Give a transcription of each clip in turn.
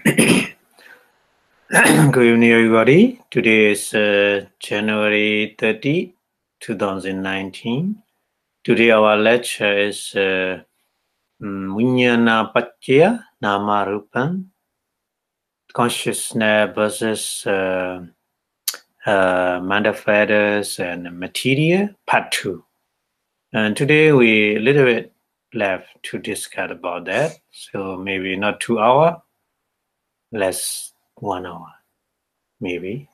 Good evening, everybody. Today is January 30, 2019. Today our lecture is Vinnana Nama-rupa, consciousness versus manifestors and material, part 2. And today we a little bit left to discuss about that. So maybe not 2 hours, less 1 hour, maybe.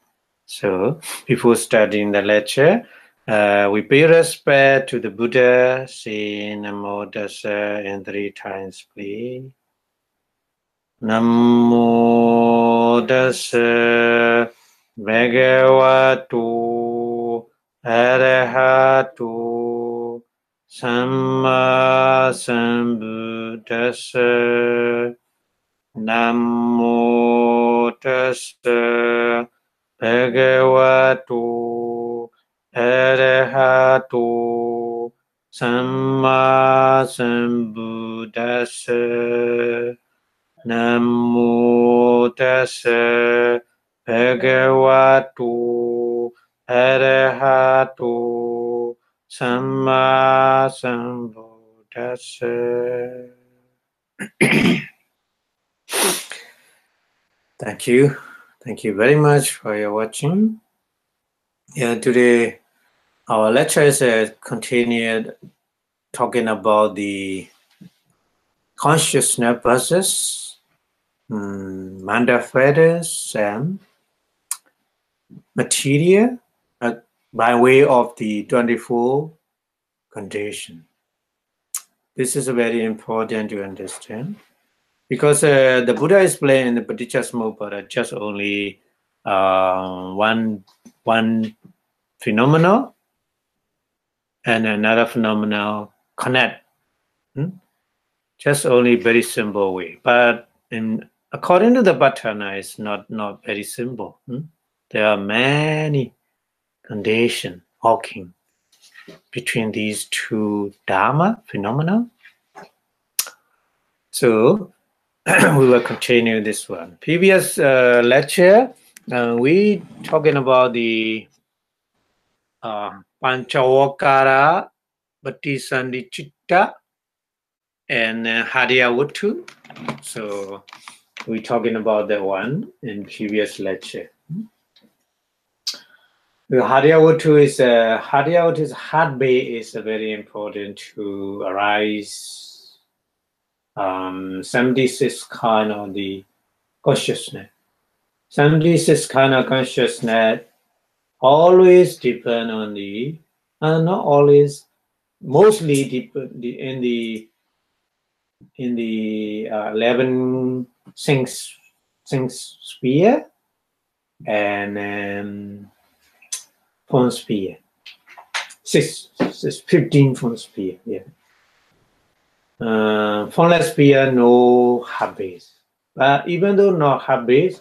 So before starting the lecture, we pay respect to the Buddha, say Namo-tassa in 3 times, please. Namo-tassa bhagavato arahato samma sambuddhassa. Namo-tassa bhagavato arahato samma sambuddhassa. Namo-tassa bhagavato arahato samma sambuddhassa. Thank you. Thank you very much for your watching. Yeah, today our lecture is continued talking about the consciousness versus manifestors and material by way of the 24 condition. This is very important to understand because the Buddha explained in the Paticcasamuppada just only one phenomenon and another phenomenon connect. Just only very simple way, but according to the Patthana, it's not very simple. There are many conditions walking between these two dharma phenomena. So we will continue this one. Previous lecture, we talking about the Pancavokara, Patisandicitta, and Haryavuttu. So we're talking about that one in previous lecture. The Haryavuttu's heart base is very important to arise 76 kind of the consciousness. 76 kind of consciousness always depend on the, not always, mostly depend in the 11 things sphere and form sphere. 15 form sphere, yeah. Formless sphere, no heart base. But even though not heart base,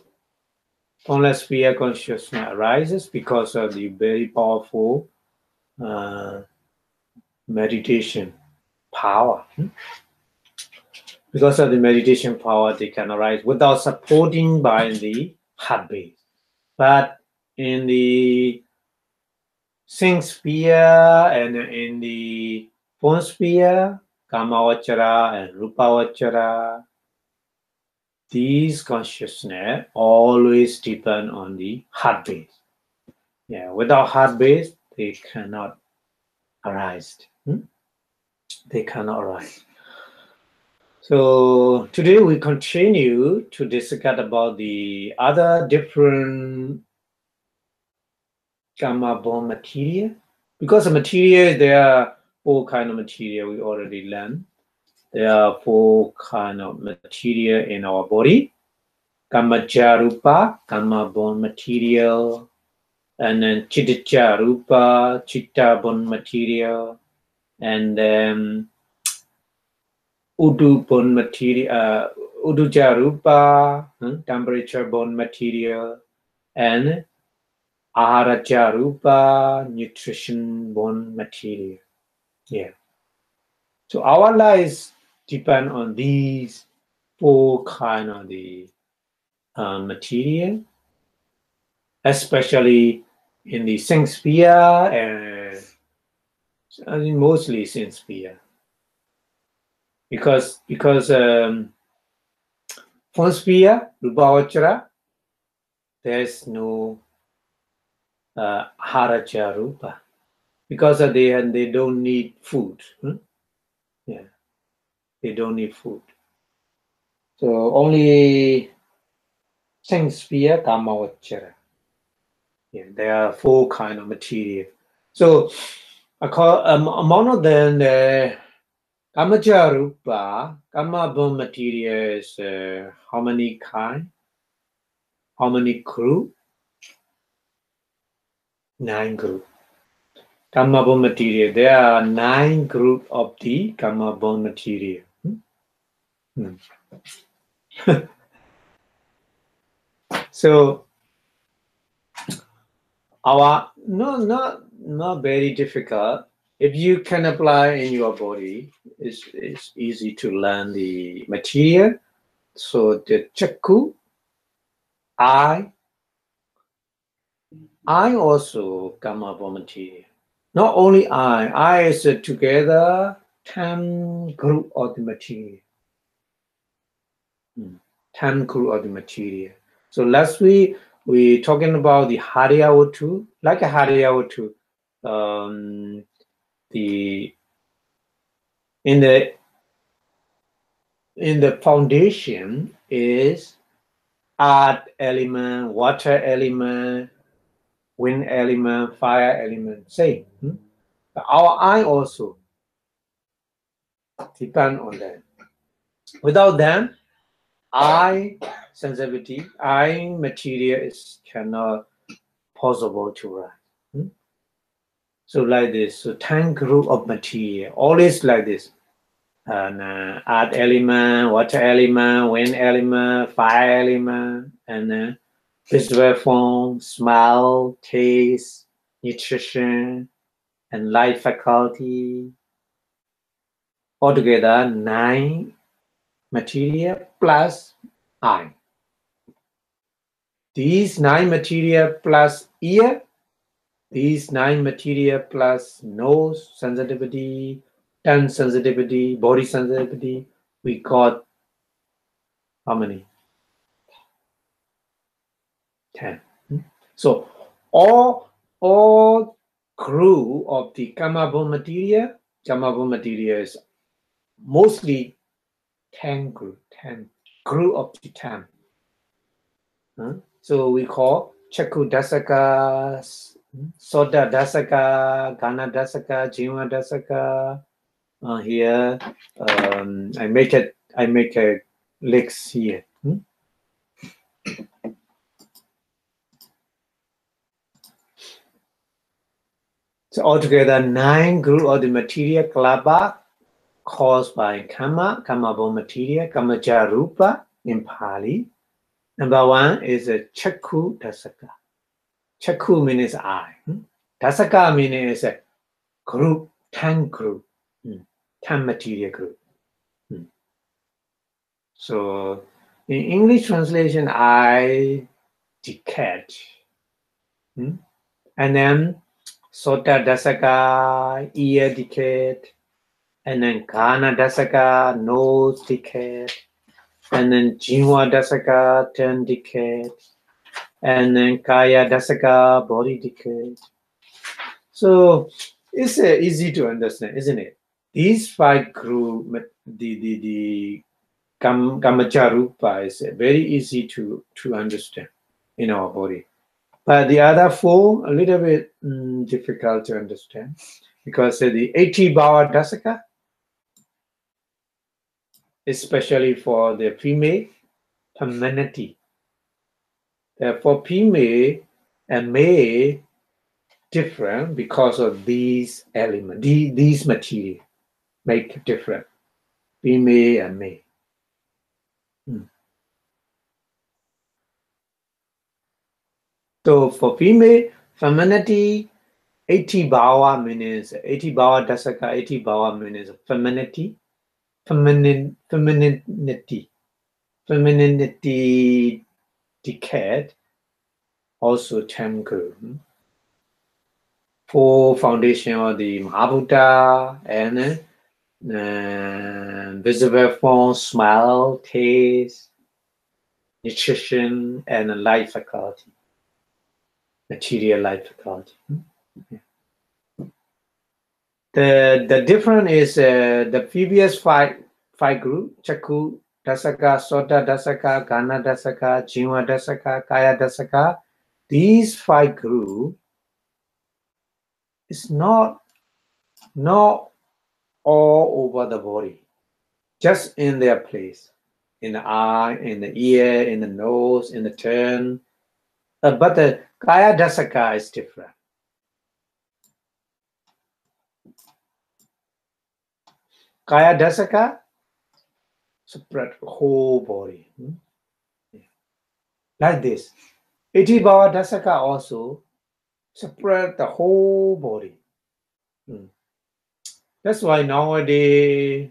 formless sphere consciousness arises because of the very powerful meditation power. Because of the meditation power, they can arise without supporting by the heart base. But in the thing sphere and in the form sphere, Kamavachara and Rupavachara, these consciousness always depend on the heart base. Yeah, without heart base, they cannot arise. They cannot arise. So today we continue to discuss about the other different karma-born material. Because of material, there are 4 kinds of material we already learned. There are 4 kinds of material in our body. Kamacca-rupa, karma-born material. And then Chitta-rupa, chitta-born material. And then Udu-born material, Uduja-rupa, temperature-born material. And Aharaja-rupa, nutrition-born material. Yeah. So our lives depend on these 4 kind of the material, especially in the sense sphere and mostly sense sphere. Because form sphere, Rupa, there's no haracha rupa, because they don't need food. Yeah, they don't need food. So only sense sphere, kamavachara. Yeah, there are 4 kind of material. So among of them, the Kamacha-rupa, Kama-born material is how many kind? How many group? 9 group. Kama-born material. There are 9 group of the Kama-born material. So our not very difficult. If you can apply in your body, it's easy to learn the material. So the chakku, I also come up with material. Not only I is together 10 group of the material. 10 group of the material. So last week we talking about the Hariyavutu, like a Hariyavutu. In the foundation is earth element, water element, wind element, fire element, same. Our eye also depend on that. Without them, eye sensitivity, eye material is cannot possible to write. So like this, so 10 group of material, always like this. And earth element, water element, wind element, fire element, and visual form, smell, taste, nutrition, and light faculty. Altogether 9 material plus eye. These 9 material plus ear, these 9 material plus nose sensitivity, tongue sensitivity, body sensitivity, we got how many? 10. So all group of the Kama-born material is mostly 10 group of the 10. So we call Chakku Dasaka, Soda Dasaka, Gana Dasaka, Jiva Dasaka. Here, I make a legs here. So altogether 9 group of the material klaba caused by Kama-born material, Kamaja-rupa in Pali. Number 1 is a Chakku Dasaka. Chakku means eye. Dasaka means a group, 10 group, 10 material group. So in English translation, eye decade. And then Sota Dasaka, ear decade. And then Kana Dasaka, nose decade. And then Jiva Dasaka, 10 decade. And then Kaya Dasaka, body decade. So it's easy to understand, isn't it? These 5 group, the Kamacha-rupa is very easy to understand in our body. But the other 4, a little bit difficult to understand, because the 80 Bhava Dasaka, especially for the female, femininity. Therefore, female and male different because of these elements, these material make different, female and male. So for female, femininity, 80 Bhava means 80 Bhava Dasaka, 80 Bhava means femininity, femininity decade, also 10 group. 4 foundation of the Maha-Buddha and visible form, smell, taste, nutrition, and life faculty, material life faculty. The difference is the previous five group: Chakku Dasaka, Sota Dasaka, Gana Dasaka, Jiva Dasaka, Kaya Dasaka. These 5 groups is not all over the body, just in their place, in the eye, in the ear, in the nose, in the tongue. But the Kaya Dasaka is different. Kaya Dasaka spread the whole body. Like this. Itibhava Dasaka also spread the whole body. That's why nowadays,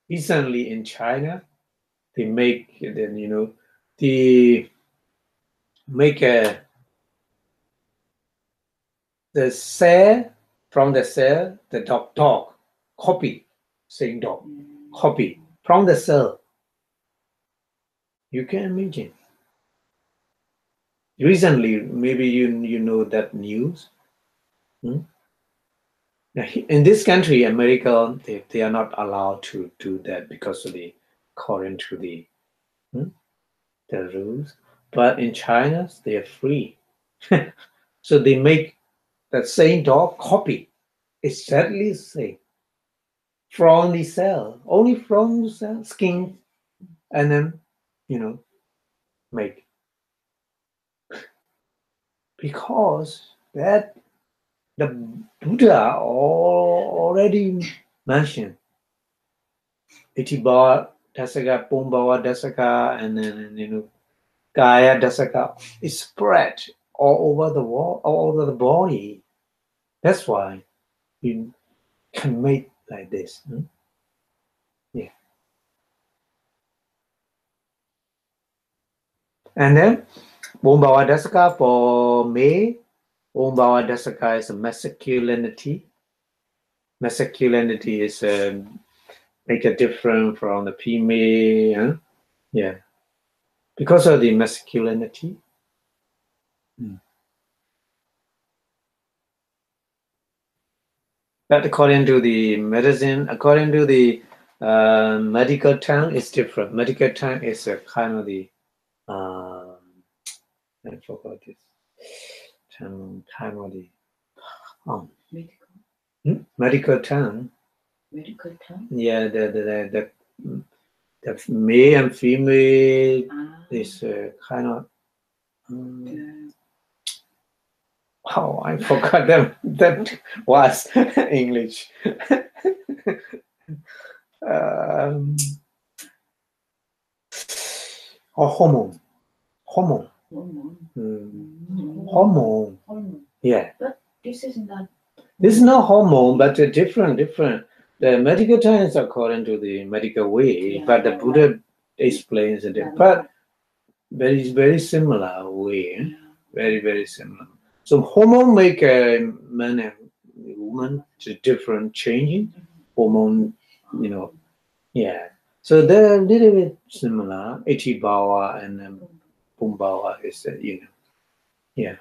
recently in China, they make the cell from the cell, the dog copy, same dog, copy from the cell. You can imagine. Recently, maybe you know that news. In this country, America, they are not allowed to do that because of the according to the rules. But in China, they are free. So they make the same dog copy, exactly the same, from the cell, only from the cell, skin, and then make. Because that the Buddha already mentioned Itibhava Dasaka, Pumbhava Dasaka, and then Kaya Dasaka is spread all over the wall, all over the body. That's why you can make like this. Yeah. And then Pumbhava Dasaka for me, Pumbhava Dasaka is a masculinity. Masculinity is make a difference from the female. Yeah. Because of the masculinity. But according to the medicine, according to the medical term, it's different. Medical term is a kind of the I forgot this term, kind of the medical term. Medical term. Yeah, the male and female is kind of. Oh, I forgot them. That was English. Hormone. Hormone. Yeah. But this is not. This is not hormone, but a different. The medical term is according to the medical way, but the Buddha explains it. But very, very similar way. Very, very similar. So hormone make a man and woman to different changing. Hormone, yeah. So they're a little bit similar. Itibhava and Pumbhava is, yeah.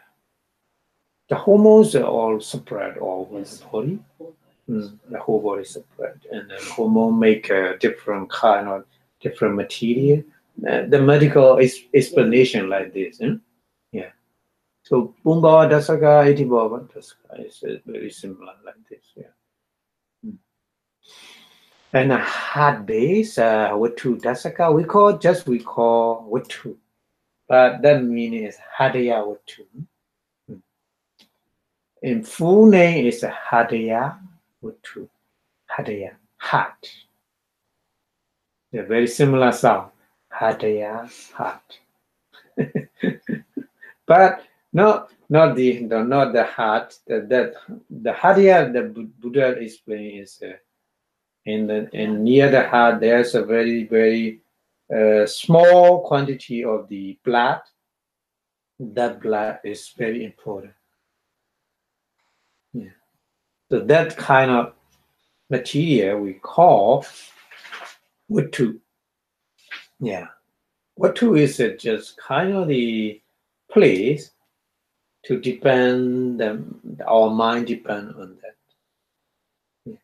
The hormones are all spread all over the body. The whole body spread, and then hormone make a different kind of different material. The medical explanation like this. Yeah. So Pumbhava Dasaka, Itibhava Dasaka is very similar like this. Yeah. And a heart base with 2 Dasaka, we call with 2, but that meaning is Hadaya with 2. In full name is Hadaya with 2. Hadaya, heart. They're very similar sound. Hadaya, heart. But not the heart. The Hadaya the Buddha explains is in near the heart. There's a very very small quantity of the blood that blood is very important. Yeah. So that kind of material we call Wuttu. Yeah. Wuttu is just kind of the place to depend, our mind depend on that. Yeah.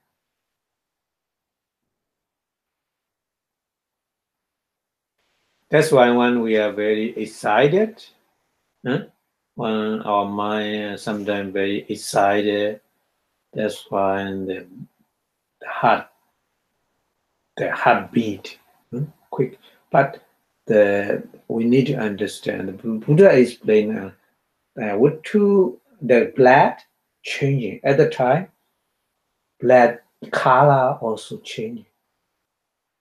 That's why when we are very excited, when our mind is sometimes very excited, that's why the heartbeat quick. But we need to understand. The Buddha explained what to the blood changing at the time. Blood color also changing.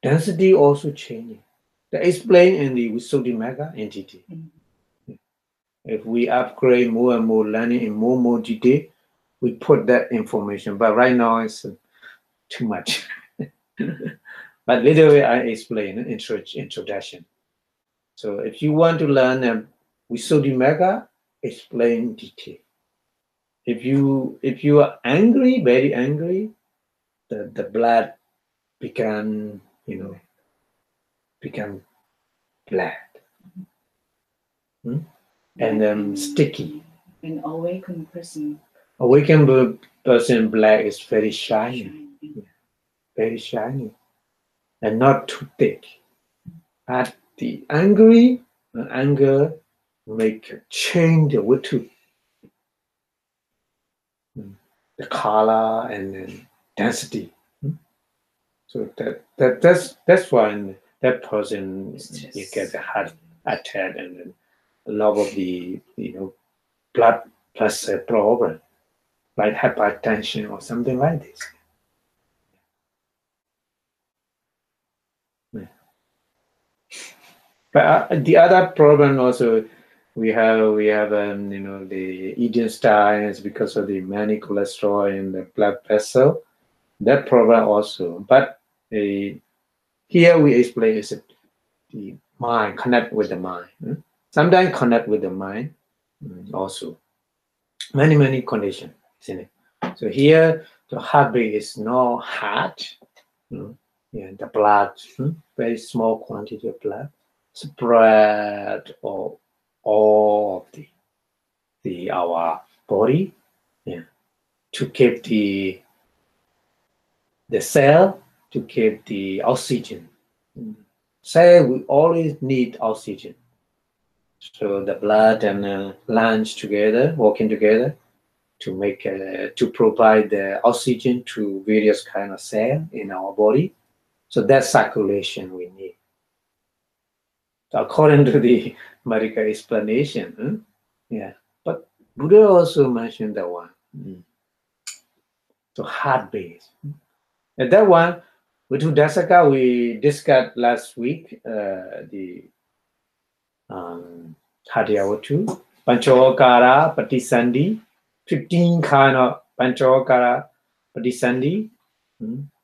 Density also changing. They explain in the Visuddhimagga entity. If we upgrade more and more learning in more detail, we put that information. But right now it's too much. But later I explain introduction. So if you want to learn Visuddhimagga, explain detail. If you are angry, very angry, the blood become black. And then sticky. An awakened person. Awakened person black is very shiny. Very shiny. And not too thick. But the anger make change the Wuttu. The color and then density. So that's why that person you get a heart attack and then a lot of the blood pressure problem, like hypertension or something like this. Yeah. But the other problem also we have the eating style is because of the many cholesterol in the blood vessel. That problem also, but here we explain is the mind connect with the mind. Sometimes connect with the mind also. Many conditions, isn't it? So here the heartbeat is not hard. Yeah, the blood, very small quantity of blood spread all of our body, to keep the cell, to keep the oxygen. Cell we always need oxygen. So the blood and lungs together, working together to make to provide the oxygen to various kind of cells in our body. So that circulation we need. So according to the medical explanation, But Buddha also mentioned that one. So heartbeat. And that one, Vitu Dasaka, we discussed last week the Hadiyawatu, Panchokara, Patisandi, 15 kind of Panchokara, Patisandi,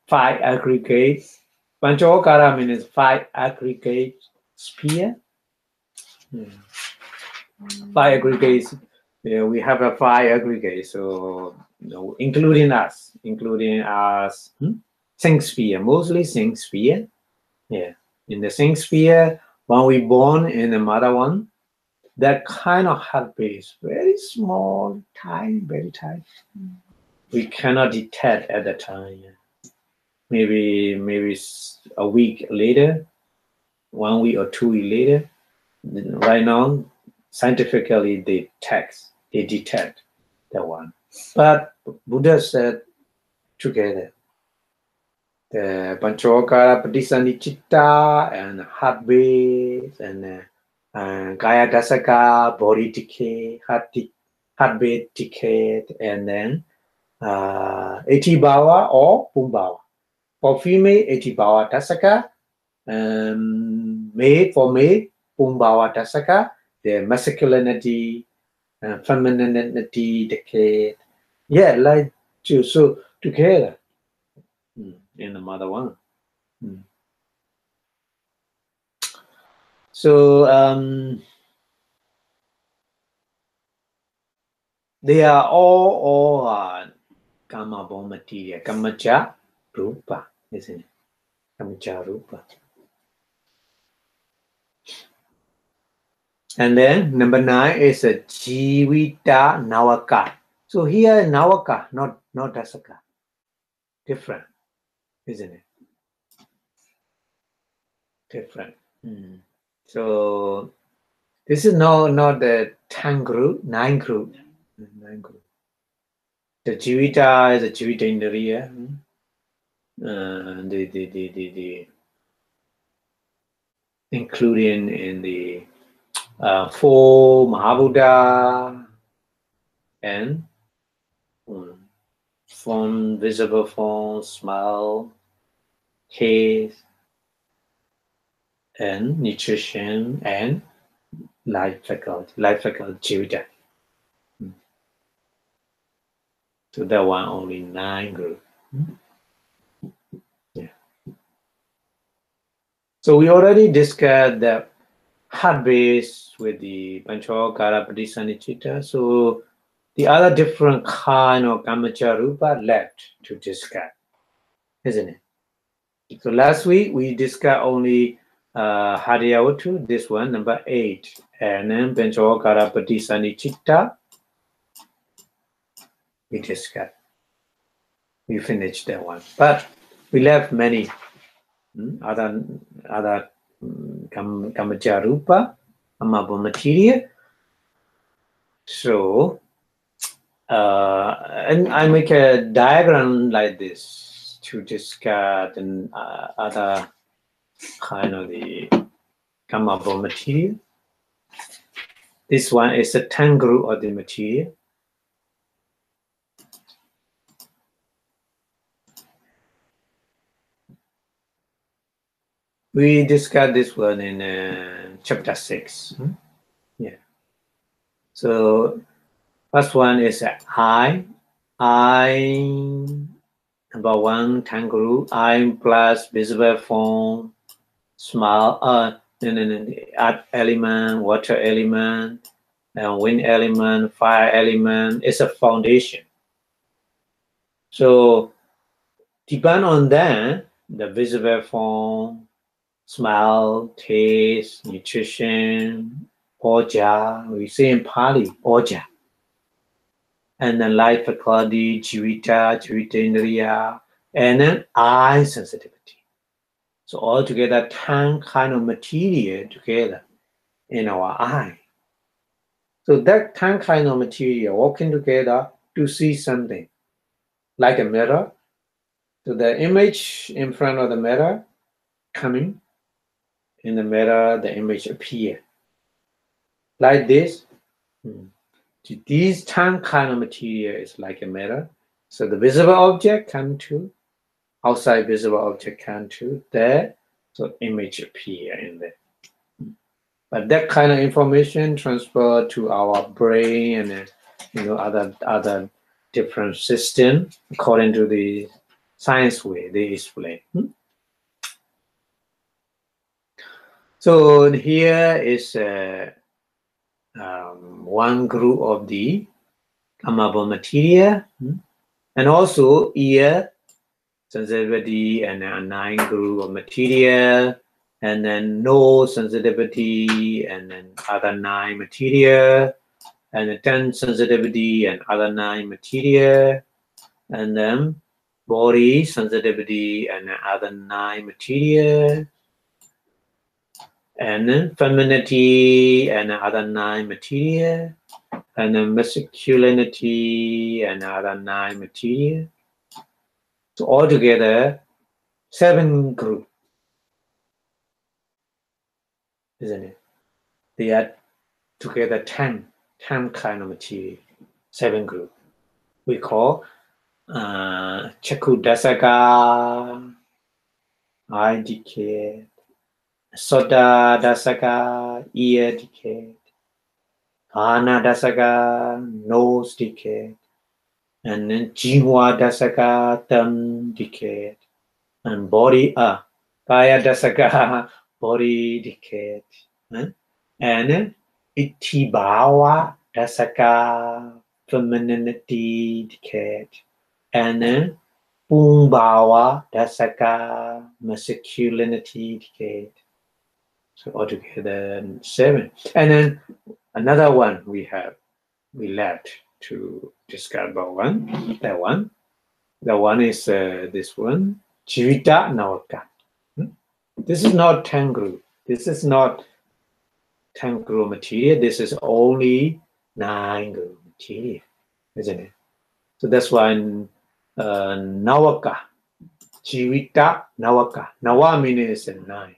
5 aggregates. Panchokara means 5 aggregate sphere. 5 aggregates. We have a 5 aggregates, so including us, Sing sphere, mostly Sing sphere. Yeah, in the Sing sphere, when we born in the mother one, that kind of heartbeat is very small, tiny, very tiny. We cannot detect at the time. Maybe a week later, 1 week or 2 weeks later. Right now, scientifically, they detect that one. But Buddha said together, the Panchokara, Patisanichitta, and heartbeat, and Kaya Dasaka, body decay, heartbeat decay, and then Etibhawa or Pumbhawa. For female, Etibhawa Dasaka, for male, Pumbhawa Dasaka, the masculinity, femininity decay. Yeah, like so together in the mother one. So they are all Kama born material, Kamacha Rupa, isn't it? Kamacha Rupa. And then number 9 is a Jivita Nawaka. So here Nawaka, not Dasaka. Different, isn't it? Different. So this is not the 10 group, 9 group. 9 group. The Jivita is a Jivita Indriya. The including in the 4 Mahabuddha and form, visible form, smell, taste, and nutrition and life faculty Jivita. So that one only 9 group. Yeah. So we already discussed the heart base with the Panchokara Pradisanichita. So the other different kind of Kamacha Rupa left to discuss, isn't it? So last week we discussed only Haryawatu, this one, number 8. And then Panchokara Pradisanichita, we discussed. We finished that one. But we left many other Kamacha Rupa, Amabha material. So, and I make a diagram like this to discard and other kind of the Kamabha material. This one is a 10 group of the material. We discussed this one in chapter 6. Yeah. So, first one is I. Number 1, 10 group. I plus visible form, small, earth element, water element, and wind element, fire element. It's a foundation. So, depend on that, the visible form, smell, taste, nutrition, oja, we say in Pali, oja. And then life faculty, Jivita Indriya, and then eye sensitivity. So altogether 10 kind of material together in our eye. So that 10 kind of material working together to see something, like a mirror. So the image in front of the mirror coming, in the mirror the image appear. Like this, these 10 kind of material is like a mirror. So the visible object come to, outside visible object come to, there, so image appear in there. But that kind of information transfer to our brain and other different system according to the science way they explain. So here is one group of the Kamabha material, and also ear sensitivity and a 9 group of material, and then nose sensitivity and then other 9 material, and then 10 sensitivity and other 9 material, and then body sensitivity and other 9 material, and then femininity and other 9 material, and then masculinity and other 9 material. So altogether 7 groups, isn't it? They are together 10 kind of material, 7 groups. We call Chaku Dasaka, eye decade, Soda Dasaka, ear decade, Ana Dasaka, nose decade, and then Jiwa Dasaka, thumb decade, and body, Kaya Dasaka, body decade, and Itibawa Dasaka, femininity decade, and then Pungbawa, Dasaka, masculinity decade. So altogether 7. And then another one we left to discuss about one. That one. The one is this one, Jivita Nawaka. This is not Tangru. This is not Tangru material. This is only Nangru material, isn't it? So that's why Nawaka, Jivita Nawaka. Nawa means 9.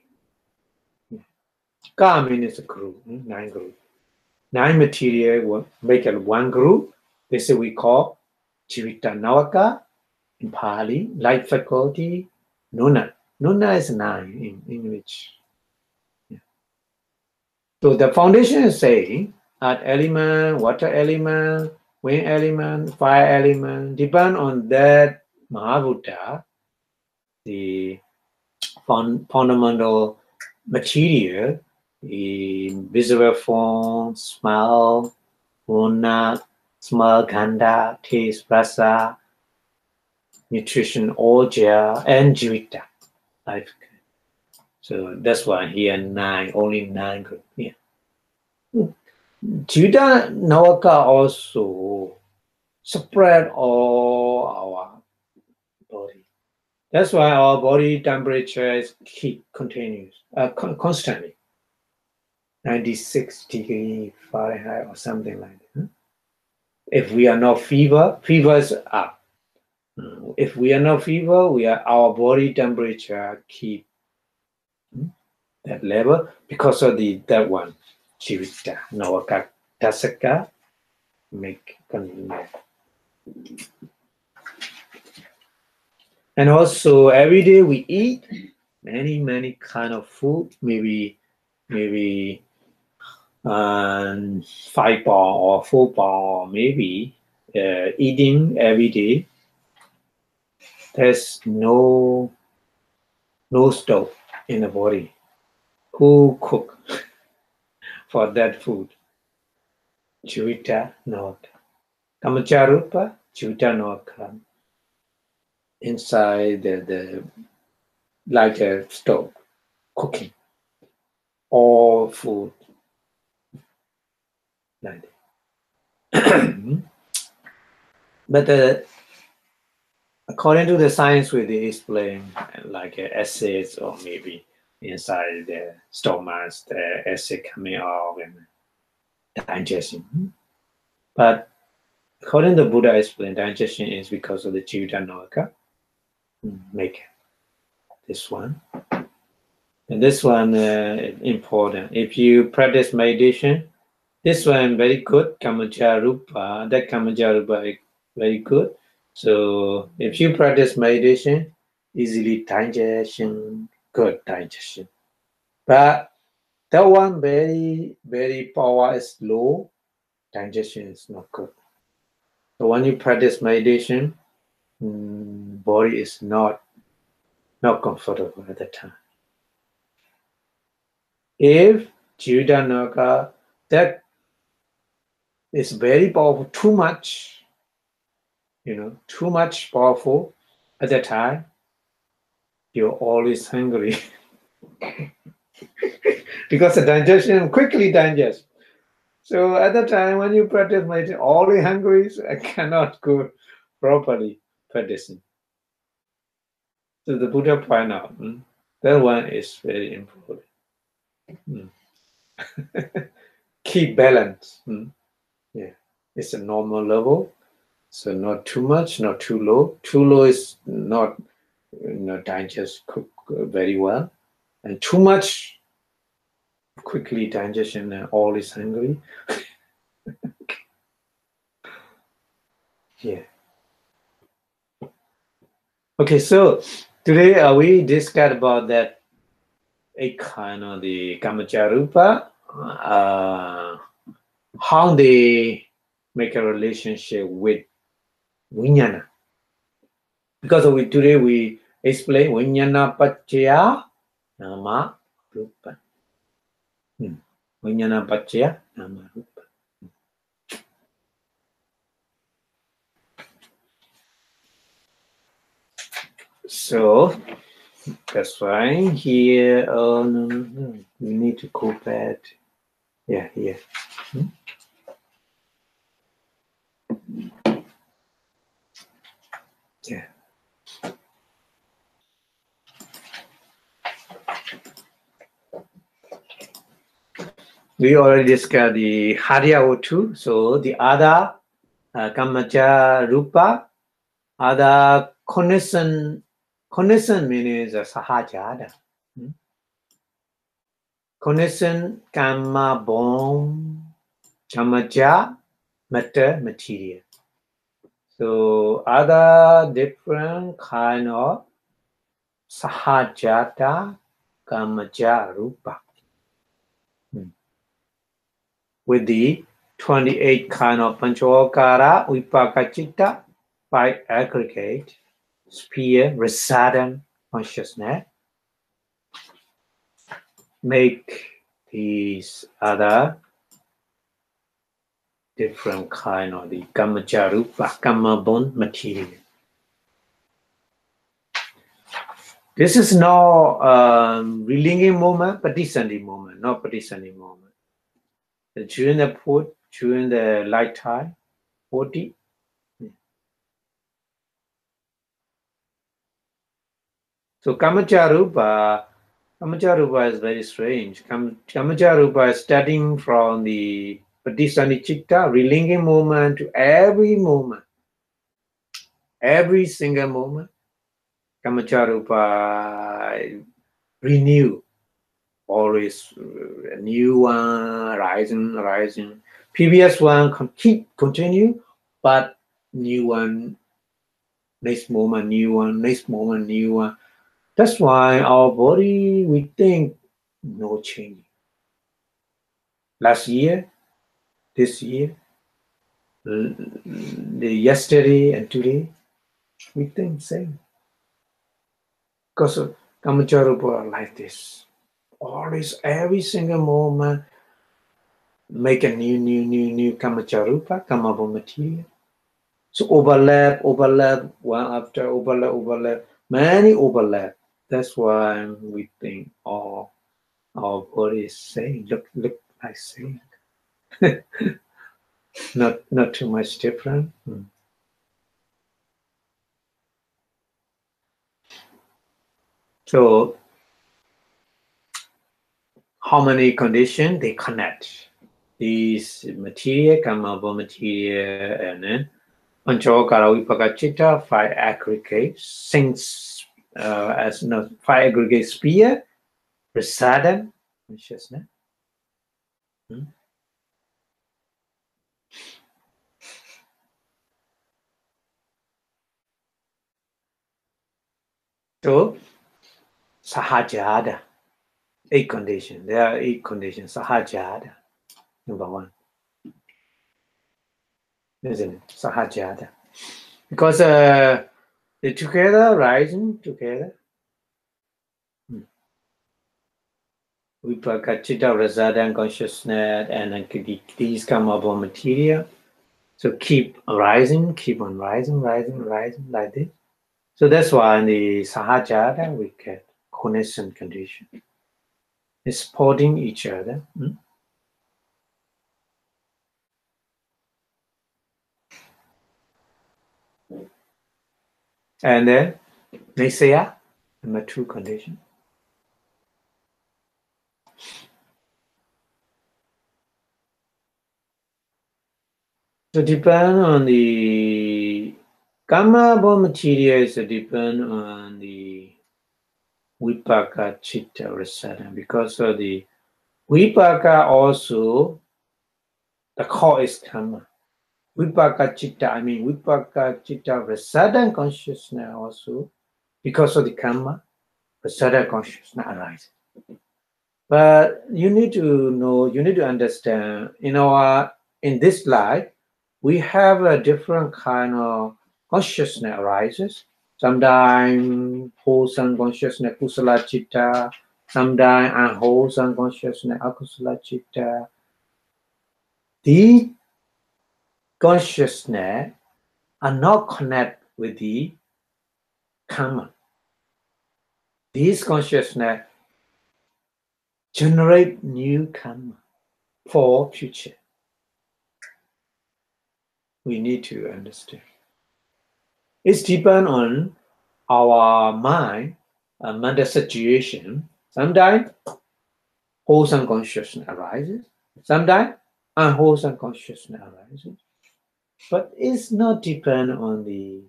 Ka means a group, 9 group. 9 material will make it one group. This is we call Jivita Nawaka in Pali, light faculty, Nuna. Nuna is 9 in English. Yeah. So the foundation is saying earth element, water element, wind element, fire element, depend on that Mahabhuta, the fundamental material in visual form, smell, smell, ganda, taste, rasa, nutrition, orja, and jivita. Life. So that's why here 9, only 9 group. Yeah. Jivita Nawaka also spread all our body. That's why our body temperature is continuous, constantly. 96 degree Fahrenheit or something like that. If we are not fever, fevers up. If we are not fever, our body temperature keep that level because of that one. Jivita, Nawaka, Dasaka, make. And also every day we eat many kind of food, maybe 5 pound or 4 pound, or maybe eating every day. There's no stove in the body. Who cook for that food? Jivita Nawaka. Nama-rupa, Jivita Nawaka. Inside the like a stove, cooking all food like that. But according to the science, we explain like acids or maybe inside the stomach, the acid coming out and digestion. But according to Buddha explain, digestion is because of the Jivita Nawaka. Make this one. And this one important. If you practice meditation, this one very good. Nama-rupa, that Nama-rupa is very good. So if you practice meditation, easily digestion, good digestion. But that one very power is low, digestion is not good. So when you practice meditation, body is not comfortable at the time. If Jivita Nawaka, that is very powerful, too much powerful at that time, you're always hungry. Because the digestion quickly digests. So at the time when you practice meditation, always hungry, so I cannot go properly practicing. So the Buddha point out that one is very important. Keep balance. Yeah, it's a normal level. So not too much, not too low. Too low is not digest cook very well, and too much quickly digestion and always hungry. Yeah. Okay, so today we discussed about that 8 kind of the Nama-rupa, how they make a relationship with Vinnana. Because today we explain Vinnana Paccaya Nama-rupa. Vinnana Paccaya Nama-rupa. So that's why here. Oh no. We need to go back. Yeah, here. Yeah. We already discussed the Harya-O2. So the other Kamacha Rupa, other connection means Sahajada. Connection Kama Bom, Kamacha matter, material. So other different kind of Sahajata Kamacha Rupa. With the 28 kind of Panchokara Vipaka-citta by aggregate sphere resident consciousness make these other different kind of the Kamacharupa, Kamabon material. This is no relinging moment, Patisandi moment, not Patisandi moment. During the lifetime, 40. So Kamacharupa is very strange. Kamacharupa is starting from the Patisani Chitta, relinging moment to every moment. Every single moment, Kamacharupa renew. Always a new one, rising. Previous one continue, but new one, next moment, new one, next moment, new one. That's why our body, we think, no change. Last year, this year, the yesterday and today, we think same. Because of Kamacharupa like this. Always, every single moment, make a new Kamacharupa, Kamabha material. So overlap, one after overlap, many overlap. That's why we think, oh, our body is same. Look like same. not too much different. So how many conditions they connect? These material, Kamabha material, and then Panchokara Vipaka-citta, 5 aggregate since as 5 aggregate sphere, resident consciousness. So Sahajada, 8 conditions. There are 8 conditions. Sahajada, number 1. Isn't it? Sahajada. Because they're together, rising together. Vipaka-citta, resident consciousness, and then these come up on material. So keep rising, keep on rising like this. So that's why in the Sahajada we get connection condition. It's supporting each other. And then Nisaya, number 2 condition. So depend on the Kama materials depend on the Vipaka-citta residence, because of the Vipaka also the core is Kama. Vipaka-citta resident consciousness also, because of the Kama, resident consciousness arises. But you need to know, you need to understand, in this life, we have a different kind of consciousness arises. Sometimes wholesome consciousness, kusala citta, sometimes unwholesome consciousness, akusala citta. These consciousness are not connected with the karma. This consciousness generate new karma for future. We need to understand. It's depend on our mind and mental situation. Sometimes wholesome consciousness arises. Sometimes unwholesome consciousness arises. But it's not depend on the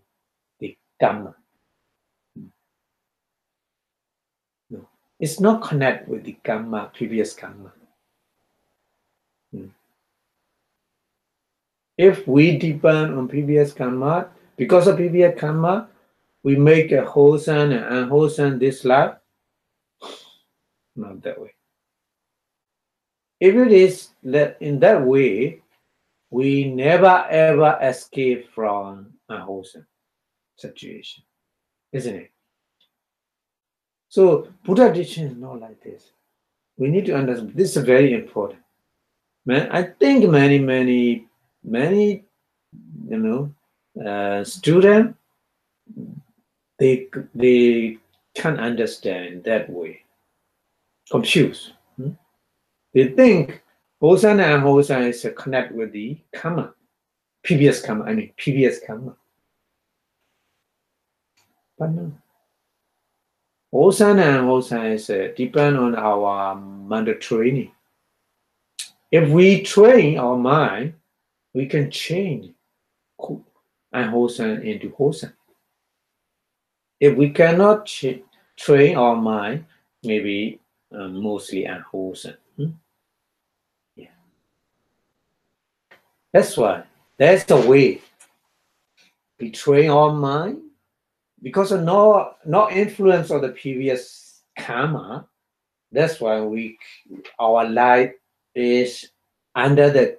karma. No. It's not connect with the karma, previous karma. If we depend on previous karma, because of previous karma, we make a wholesome and unwholesome this life. Not that way. If it is that in that way, we never ever escape from unwholesome situation, isn't it? So Buddha teaching is not like this. We need to understand. This is very important. Man, I think many, students they can't understand that way. Confused. They think wholesome and unwholesome is connect with the karma, previous karma. But no. Wholesome and unwholesome is depend on our mental training. If we train our mind, we can change unwholesome into wholesome. If we cannot train our mind, maybe mostly unwholesome. Yeah. That's why that's the way we train our mind, because of no influence of the previous karma. That's why our life is under the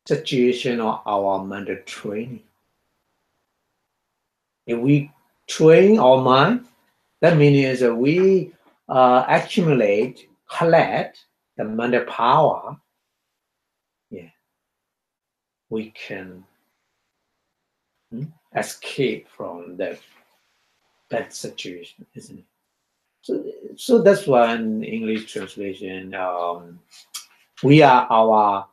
situation of our mental training. If we train our mind, that means that we collect the mental power. Yeah, we can escape from that situation, isn't it? So that's why in English translation, we are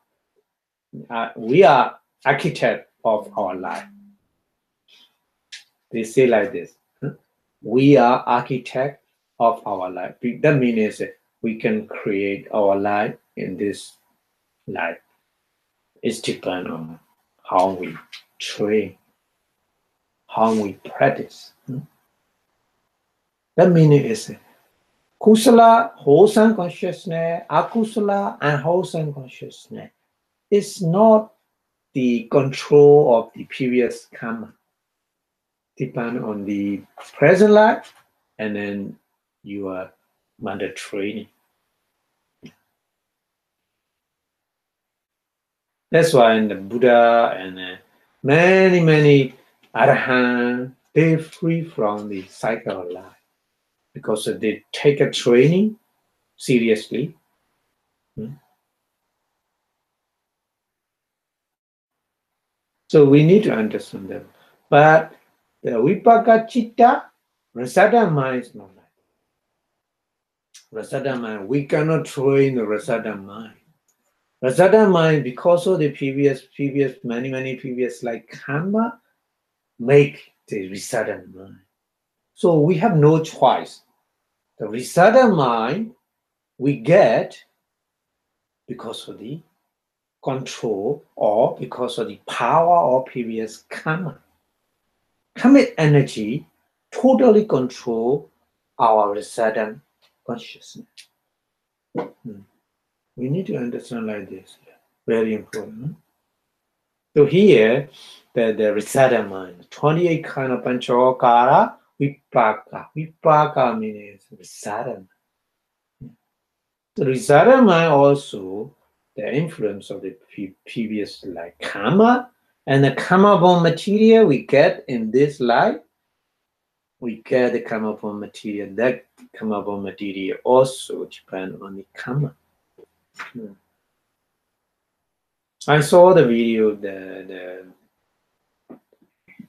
architect of our life. They say like this: we are architect of our life. That means we can create our life in this life. It's depend on how we train, how we practice. That meaning is kusala, wholesome consciousness, akusala, unwholesome consciousness. It's not the control of the previous karma. Depend on the present life and then your mental training. That's why in the Buddha and many Arahant, they're free from the cycle of life because they take a training seriously. So we need to understand them. But the vipaka chitta, rasada mind is not like rasada mind. We cannot train the rasada mind. Rasada mind, because of the previous many previous like karma, make the rasada mind. So we have no choice. The rasada mind we get because of the control or because of the power of previous karma. Karmic energy totally control our rasada consciousness. We need to understand like this. Very important. So here, the rasada mind, 28 kind of panchakara, vipaka. Vipaka means rasada. The rasada mind also the influence of the previous like karma, and the karma-born material we get in this life. We get the karma-born material. That karma-born material also depend on the karma. I saw the video,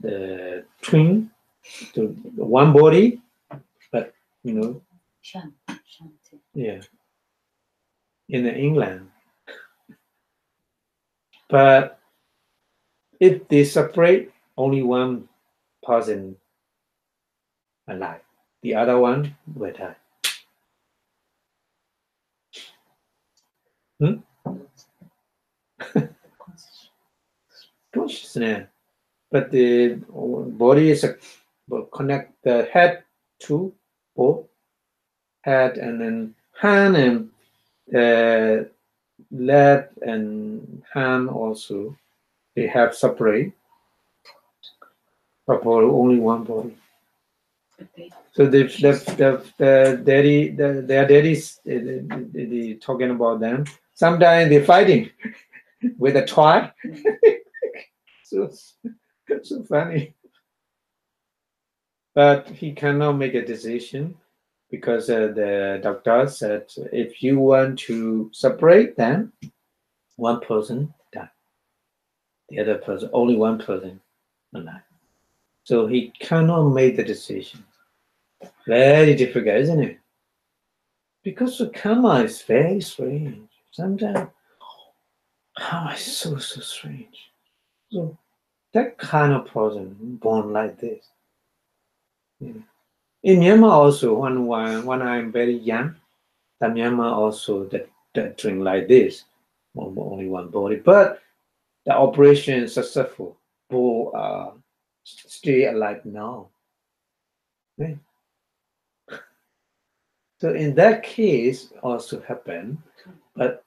the twin, the one body, you know, Shanti. yeah, in England. But if they separate, only one person alive, the other one will die. Consciousness, but the body is connect the head to both head and then hand and leg and hand also. They have separate, but only one body. So their daddies they talking about them. Sometimes they're fighting with a toy. so funny. But he cannot make a decision because the doctor said if you want to separate them, one person die, the other person, only one person alive. So he cannot make the decision. Very difficult, isn't it? Because the karma is very strange. Sometimes karma is so strange. So that kind of person born like this. Yeah. In Myanmar also, when I'm very young, the Myanmar also that drink like this, only one body. But the operation is successful. Both stay alive now. Right? So in that case, also happened. But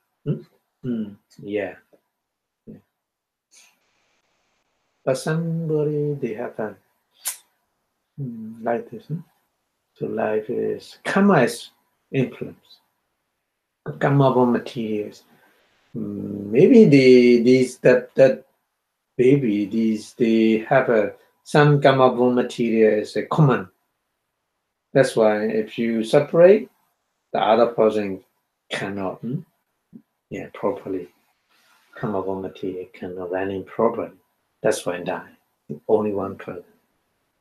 yeah. But somebody they have a like this. So life is karma is influence. Karma of materials. Maybe that baby they have some karma of material is a common. That's why if you separate, the other person cannot properly karma of material cannot running properly. That's why die. Only one person.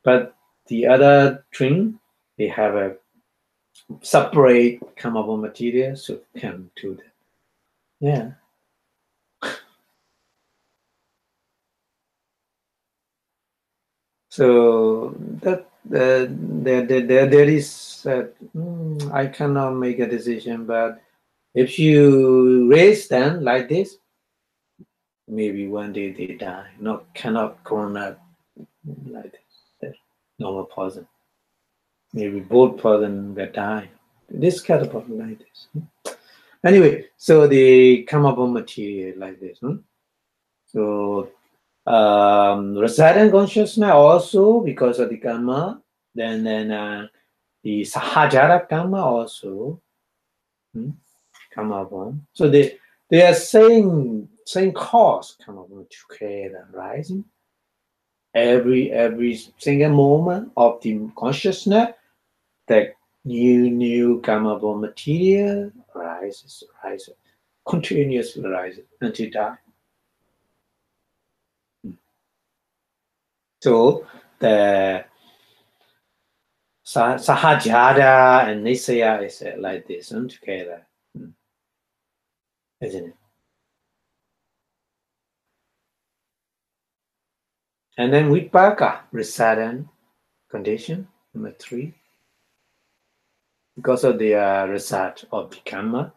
But the other twin, they have a separate karma of material, so can do that. Yeah. So that there is I cannot make a decision, but if you raise them like this, maybe one day they die. Cannot grown up like this. Normal person. Maybe both person will die. This kind of person like this. Anyway, so they come up with material like this. So resident consciousness also because of the karma, then the sahajara karma also come upon. So they are same cause come upon together, rising. Every single moment of the consciousness, that new karma upon material rises, continuously rises until die. So the Sahajada and Nisaya is like this together, isn't it? And then Vipaka, resident condition, number 3. Because of the result of the karma,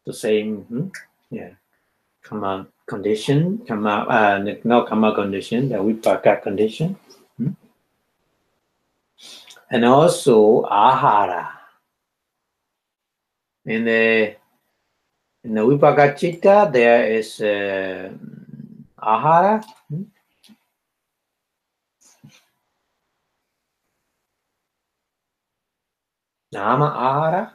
the same, karma condition, no karma condition, the Vipaka condition. And also ahara. In the Vipaka Chitta, there is ahara. Nama ahara.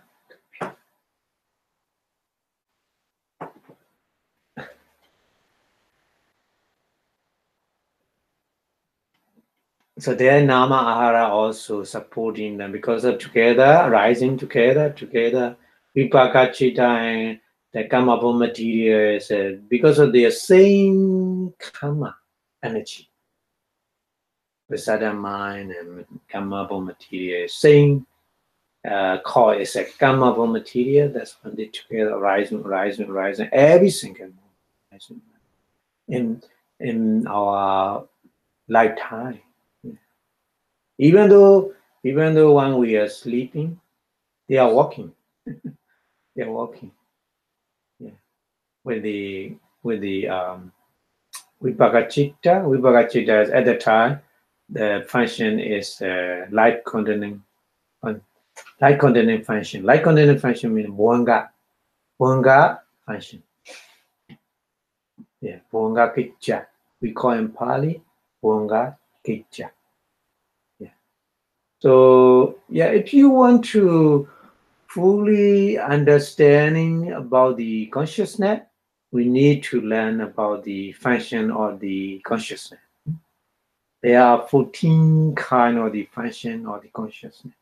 So their Nama ahara also supporting them because of together, rising together, Vipaka Chitta and the karma material is because of their same karma energy. Visada mind and karma material, same called is a gamma of material. That's when they together rising, rising, rising every single moment in our lifetime. Even though when we are sleeping, they are walking. They are walking. Yeah. With Vibhagacitta at the time, the function is light containing function. Light containing function means Bhuanga function. Yeah, Bhuanga Kicca. We call in Pali Bhuanga Kicca. Yeah. So yeah, if you want to fully understanding about the consciousness, we need to learn about the function of the consciousness. There are 14 kind of the function of the consciousness.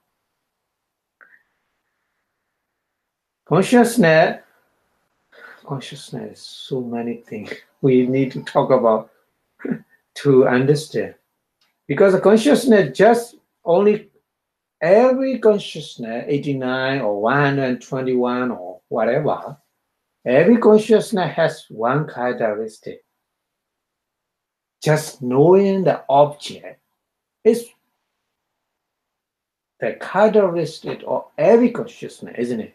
Consciousness is so many things we need to talk about to understand. Because the consciousness just only every consciousness, 89 or 121 or whatever, every consciousness has one characteristic. Just knowing the object is the characteristic of every consciousness, isn't it?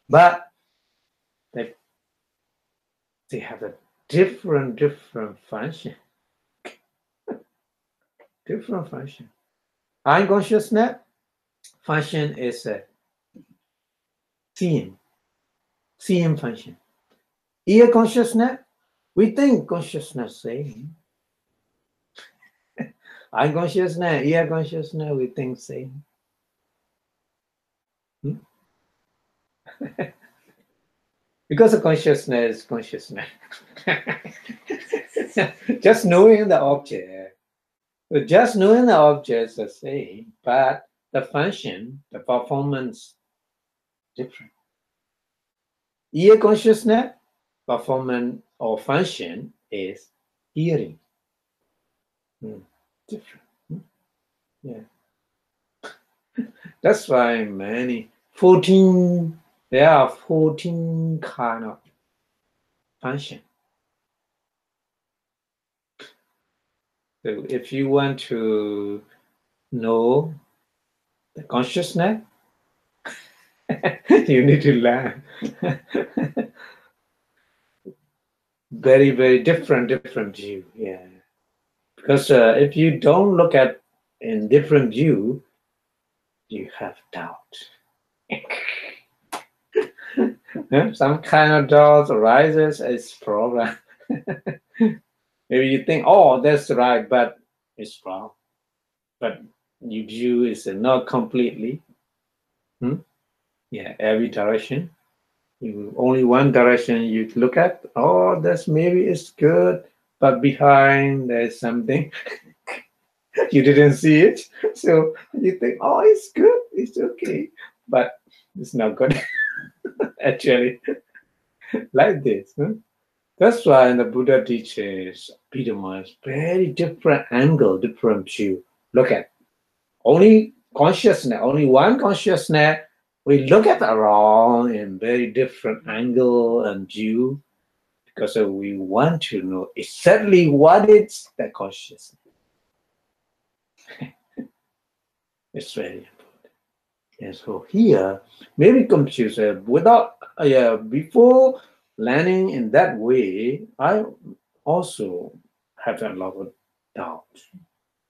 But they have a different function. Different function. Unconsciousness function is a seeing function. Ear consciousness, we think consciousness same. Unconsciousness, ear consciousness, we think same. Because the consciousness is consciousness. Just knowing the object. Just knowing the object is the same, but the function, the performance, different. Ear consciousness, performance or function is hearing. Different. Yeah. That's why there are 14 kind of function. So if you want to know the consciousness, you need to learn. Very, very different view. Yeah. Because if you don't look at in different view, you have doubt. Some kind of doubt arises as program. Maybe you think, oh, that's right, but it's wrong. But your view is not completely. Yeah, every direction. Only one direction you look at. Oh, that's maybe it's good, but behind there's something. You didn't see it, so you think, oh, it's good, it's okay, but it's not good. Actually, like this. That's why the Buddha teaches Peterman's very different angle, different view. Look at only consciousness, only one consciousness. We look at around in very different angle and view because we want to know exactly what is the consciousness. It's very important. And so here, maybe computer without before learning in that way, I also have a lot of doubt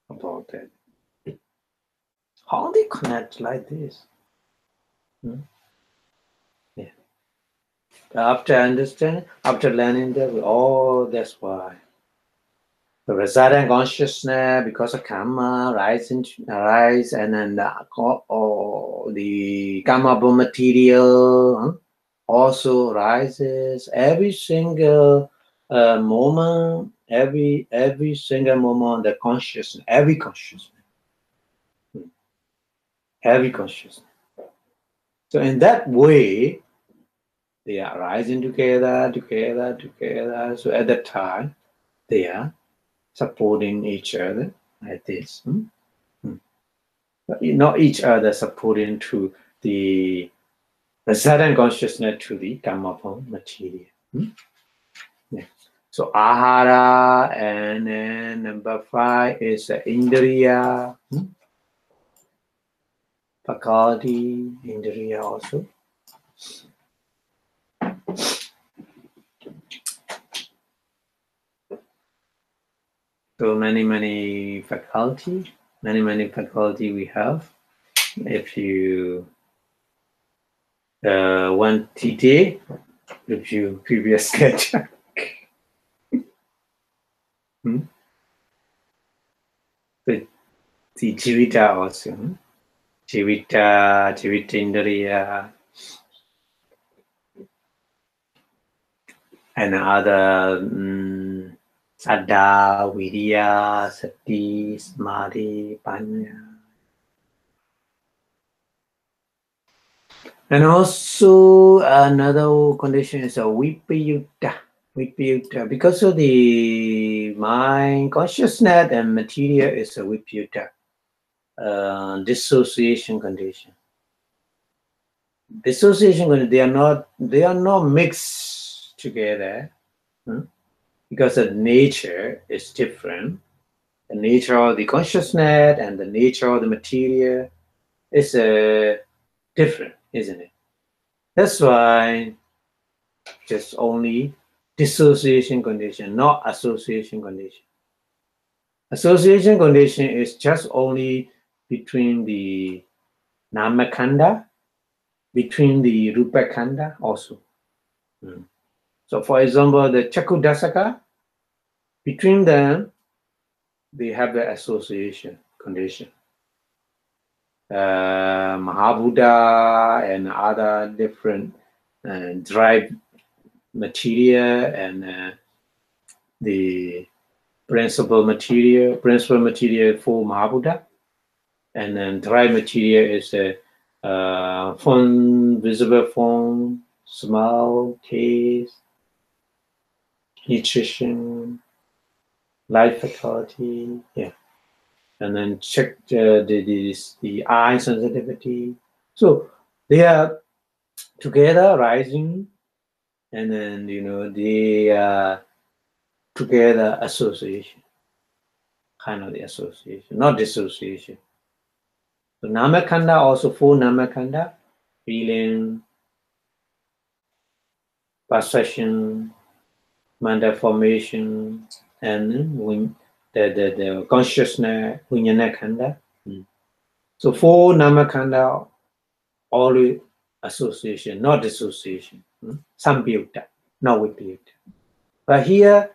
about that. How they connect like this? Yeah. After learning that, that's why. The resultant consciousness, because of karma, rise and then the karma material also rises every single moment, every single moment. The consciousness, every consciousness. So in that way, they are rising together. So at that time, they are supporting each other like this. But not each other supporting to the resident consciousness to the karma form material. Yeah. So ahara, and then number 5 is indriya, faculty, indriya also. So many faculty we have. If you want today, review previous schedule. But the Jivita also. Jivita Indriya, and other Saddha, Vidya, Sati, Samadhi, Panya. And also another condition is a Vipayutta. Because of the mind consciousness and material is a Vipayutta. Dissociation condition. Dissociation condition, they are not mixed together. Because the nature is different. The nature of the consciousness and the nature of the material is different, isn't it? That's why just only dissociation condition, not association condition. Association condition is just only between the Nama-khanda, between the Rupa-khanda also. So for example, the Chakudasaka, between them, they have the association condition. Mahabuddha and other different drive material and the principal material for Mahabuddha, and then drive material is a form, visible form, smell, taste, nutrition, life faculty, and then check the eye sensitivity. So they are together rising, and then they are together association, kind of the association, not dissociation. So Nama-khanda also full Nama-khanda, feeling, perception, mental formation, and the consciousness, Vinnana-khanda. So for Nama-khanda, always association, not dissociation. Sambhyutta, not Vipayutta. But here,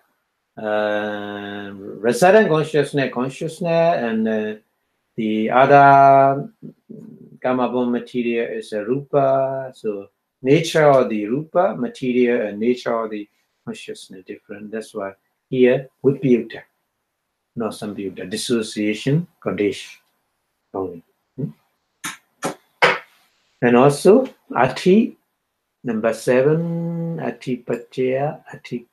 resident consciousness, and the other karma-born material is a rupa. So nature of the rupa material and nature of the consciousness different. That's why here Vipayutta, not Sambhyutta, dissociation condition only. And also Ati, number 7, Ati Paccaya, Ati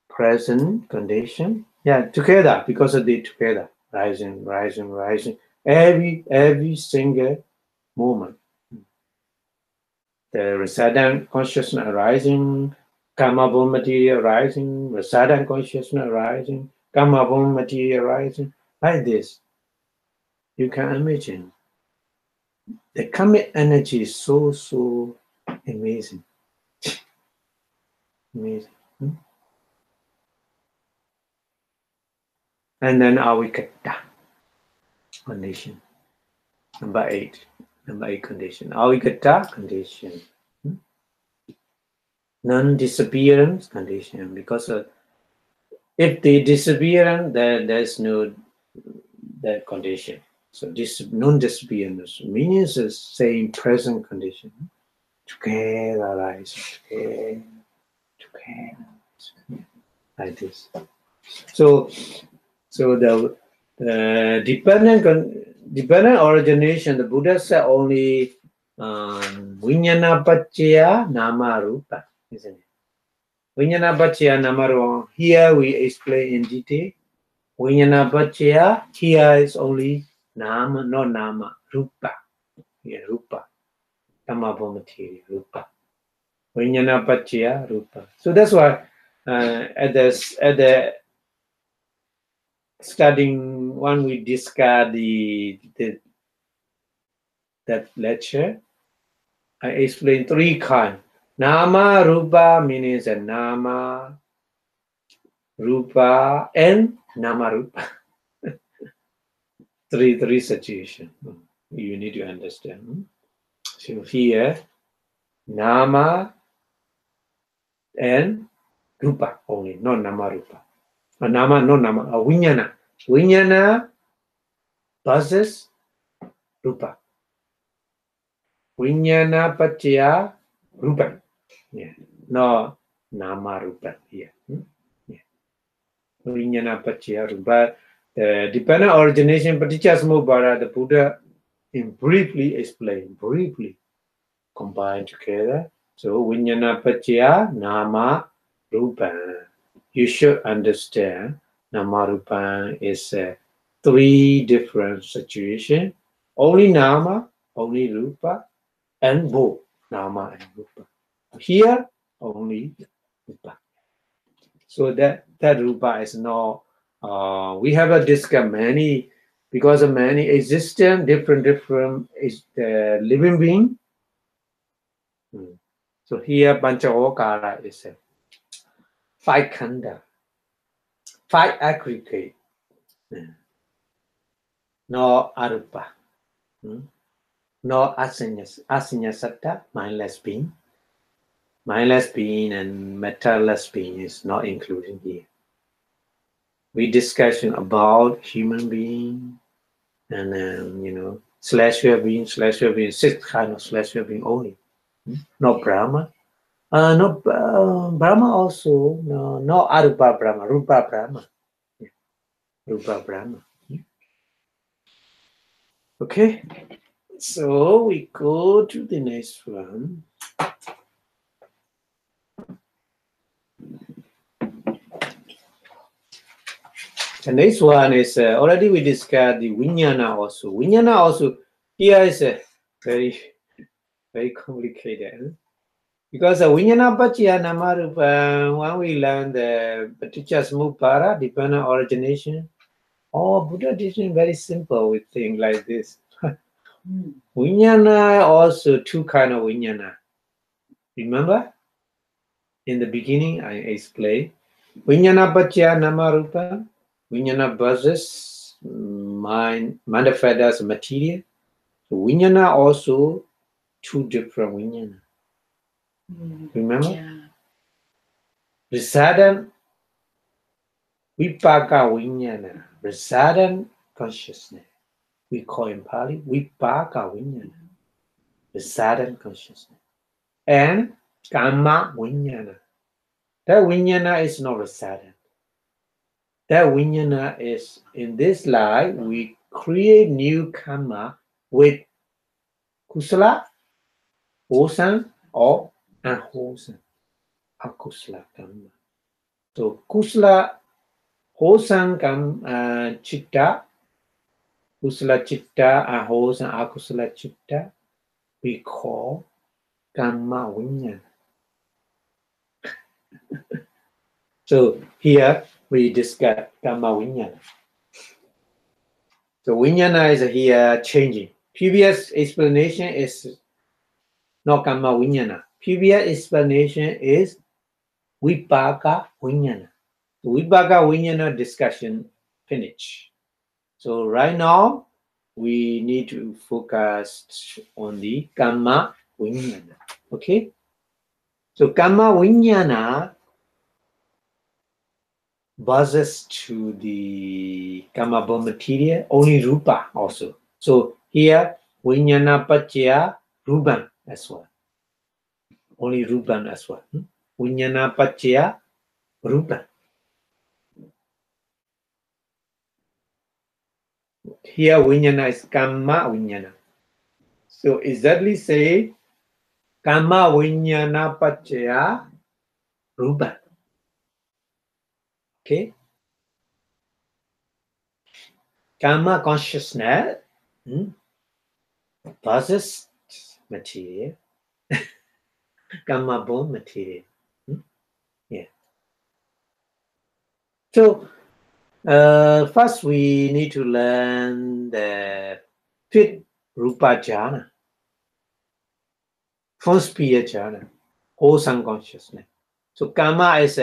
present condition. Yeah, together, because of the together, rising. Every single moment. The resident consciousness arising, karma-born material arising, resident consciousness arising, karma-born material arising, like this. You can imagine. The karmic energy is so amazing. Amazing. And then Avikatta condition. Number 8 condition. Avikatta condition. Non-disappearance condition. Because if they disappear, then there's no that condition. So this non-disappearance means the same present condition. Together, rise, together, like this. So the dependent origination, the Buddha said only Vinnana Paccaya Nama-rupa, isn't it? Vinnana Paccaya Nama-rupa. Here we explain in detail. Vinnana Paccaya, here is only Nama, not Nama, Rupa. Yeah, rupa. Kama material, rupa. Vinnana paccaya rupa. So that's why at the starting when we discuss that lecture, I explained 3 kinds. Nama-rupa means a nama, rupa, and Nama-rupa. three situations. You need to understand. So here, nama and rupa only, not Nama-rupa. Nama, no nama, Vinnana. Vinnana versus rupa. Vinnana paccaya rupa. Yeah. No Nama-rupa here. Yeah. Vinnana paccaya rupa. The dependent origination, Paticca the Buddha briefly explained, briefly combined together. So Vinnana paccaya nama rupa. You should understand Nama-rupa is 3 different situations. Only nama, only rupa, and both nama and rupa. Here only rupa. So that rupa is not. We have a discussed many because of many existent different is the living being. So here Pancha-okara is 5 khanda, 5 aggregate, no arupa, no asinya satta, mindless being. Mindless being and matterless being is not included here. We discussion about human being and celestial being, 6 kind of celestial being only. Not Brahma. No Brahma also. No Arupa Brahma, Rupa Brahma. Rupa Brahma. Okay, so we go to the next one. The next one is already we discussed the Vinnana also. Vinnana also here is very, very complicated. Because Vinnana paccaya Nama-rupa, when we learn the Paticca dependent origination, Buddha teaching very simple. We think like this. Vinnana also 2 kind of Vinnana. Remember? In the beginning, I explained Vinnana paccaya Nama-rupa, Vinnana versus mind manifest as material. So Vinnana also 2 different Vinnana. Remember? Yeah. Resident Vipaka Vinnana, resident consciousness. We call in Pali Vipaka Vinnana, resident consciousness. And Kama Vinnana. That Vinnana is not resident. That Vinnana is in this life, we create new karma with kusala, wholesome, or unwholesome, akusala karma. So kusala, wholesome chitta, kusala chitta, unwholesome, akusala chitta, we call karma vinnana. So here we discuss karma vinnana. So vinnana is here changing. Previous explanation is not karma vinnana. Previous explanation is vipaka vinnana. So vipaka vinnana discussion finished. So right now we need to focus on the karma vinnana. Okay. So karma vinnana buzzes to the karma born material, only rupa also. So here vinnana paccaya rupan as well. Only rupan as well. Vinnana paccaya rupan. Here vinnana is karma vinnana. So exactly say karma vinnana paccaya rupan. Okay. Karma consciousness versus material, karma born material. Yeah. So first we need to learn the fifth rupa jhana, first sphere jhana, wholesome consciousness. So karma is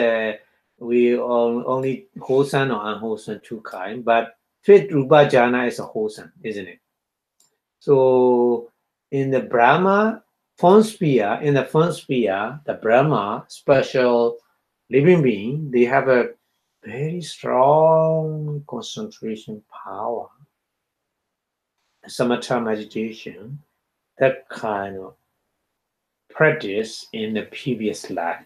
we only wholesome or unwholesome two kind, but fifth rupa jhana is a wholesome, isn't it? So in the Brahma first sphere, the Brahma special living being, they have a very strong concentration power. Samatha meditation, that kind of practice in the previous life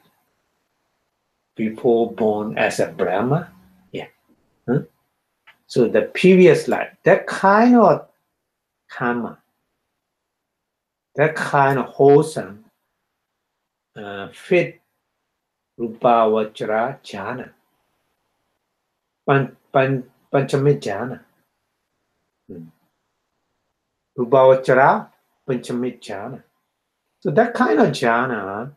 before born as a Brahma. Yeah. Huh? So the previous life, that kind of karma, that kind of wholesome, fit rupa vajra jhana, panchamit jhana. Rupa vajra panchamit jhana. So that kind of jhana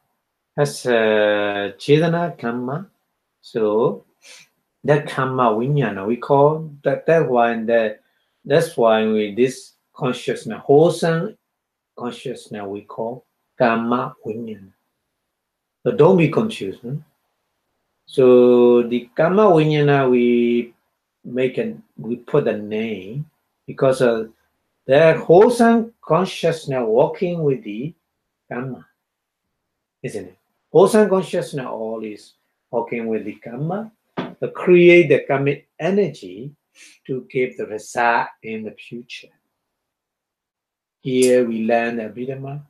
has Chetana karma. So that karma vinyana, we call that one that's why we this consciousness, wholesome consciousness we call karma vinyana. So don't be confused. So the karma vinyana we put a name because of the wholesome consciousness working with the karma, isn't it? Wholesome consciousness all is working with the karma to create the karmic energy to give the result in the future. Here we learn Abhidhamma.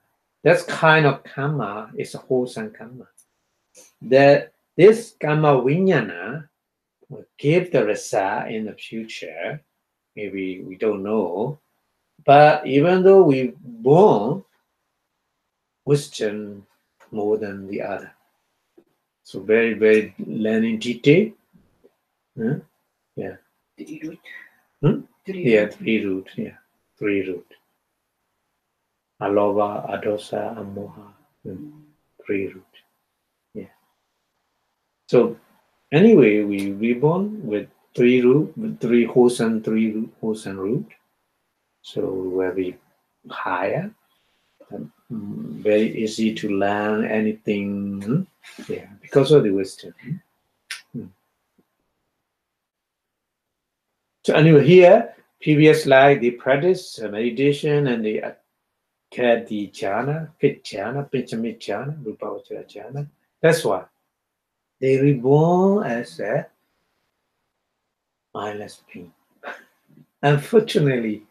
That kind of karma is a wholesome karma. This karma vinyana will give the result in the future. Maybe we don't know. But even though we born wisdom more than the other. So very, very learning detail. Yeah. Three root. Yeah, three root. Yeah, three root. Alova, adosa, amoha. Three root. Yeah. So anyway, we reborn with three root, with three wholesome root. So very higher, very easy to learn anything. Yeah, because of the wisdom. So anyway, here previous life they practice meditation and they get the jhana, fifth jhana, panchamit jhana, rupa vajra jhana. That's why they reborn as a mindless being. Unfortunately,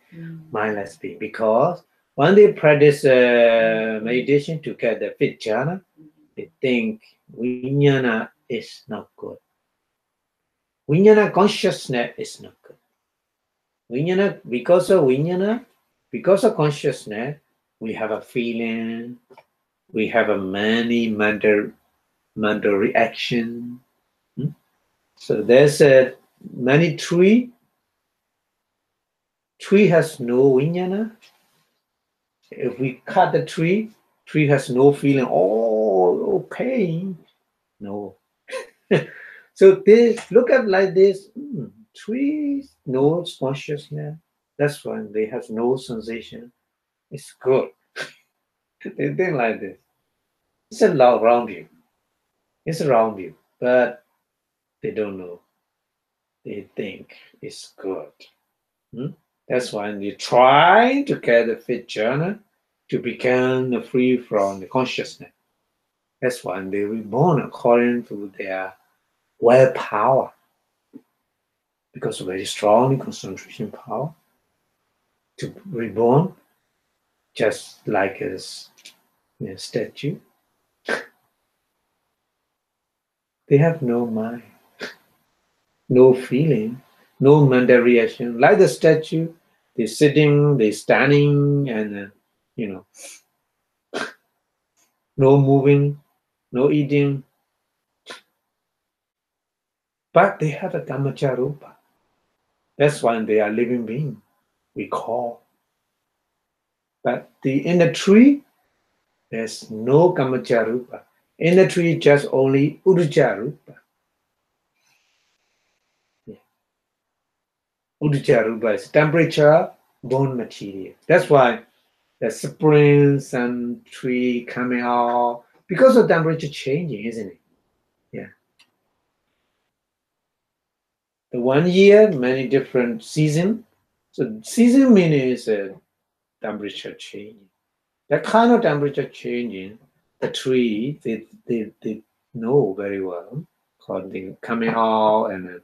mindless being, because when they practice meditation to get the fifth jhana, they think Vinnana is not good. Vinnana consciousness is not good. Vinnana, because of consciousness, we have a feeling, we have a many mental reaction. So there's a many tree. Tree has no vinyana. If we cut the tree has no feeling. Oh, pain. No. So this look at like this. Trees no consciousness. That's why they have no sensation. It's good. They think like this. It's around you. It's around you, but they don't know. They think it's good. That's why they try to get the fifth jhana to become free from the consciousness. That's why they reborn according to their willpower, because of very strong concentration power to reborn, just like a statue. They have no mind, no feeling, no mental reaction. Like the statue, they're sitting, they're standing, and no moving, no eating. But they have a Nama-rupa. That's why they are living being. We call. But in the tree, there's no Kamacha-rupa. In the tree, just only Uddhacca-rupa. Yeah. Uddhacca-rupa is temperature, bone material. That's why the springs and tree coming out because of temperature changing, isn't it? Yeah. The 1 year, many different season. So season means temperature changing. That kind of temperature changing, the tree they know very well. Because they coming out and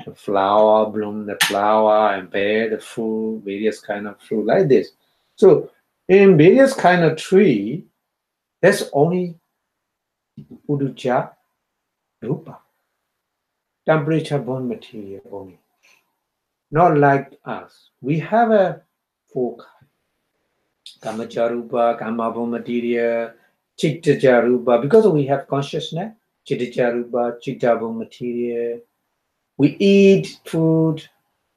the flower bloom, the flower and bear the fruit, various kind of fruit like this. So in various kind of tree, there's only Uddhacca rupa, temperature born material only. Not like us. We have a four Kamacharupa, Kamabha material, Chittacharupa, because we have consciousness, Chittacharupa, Chittabha material. We eat food,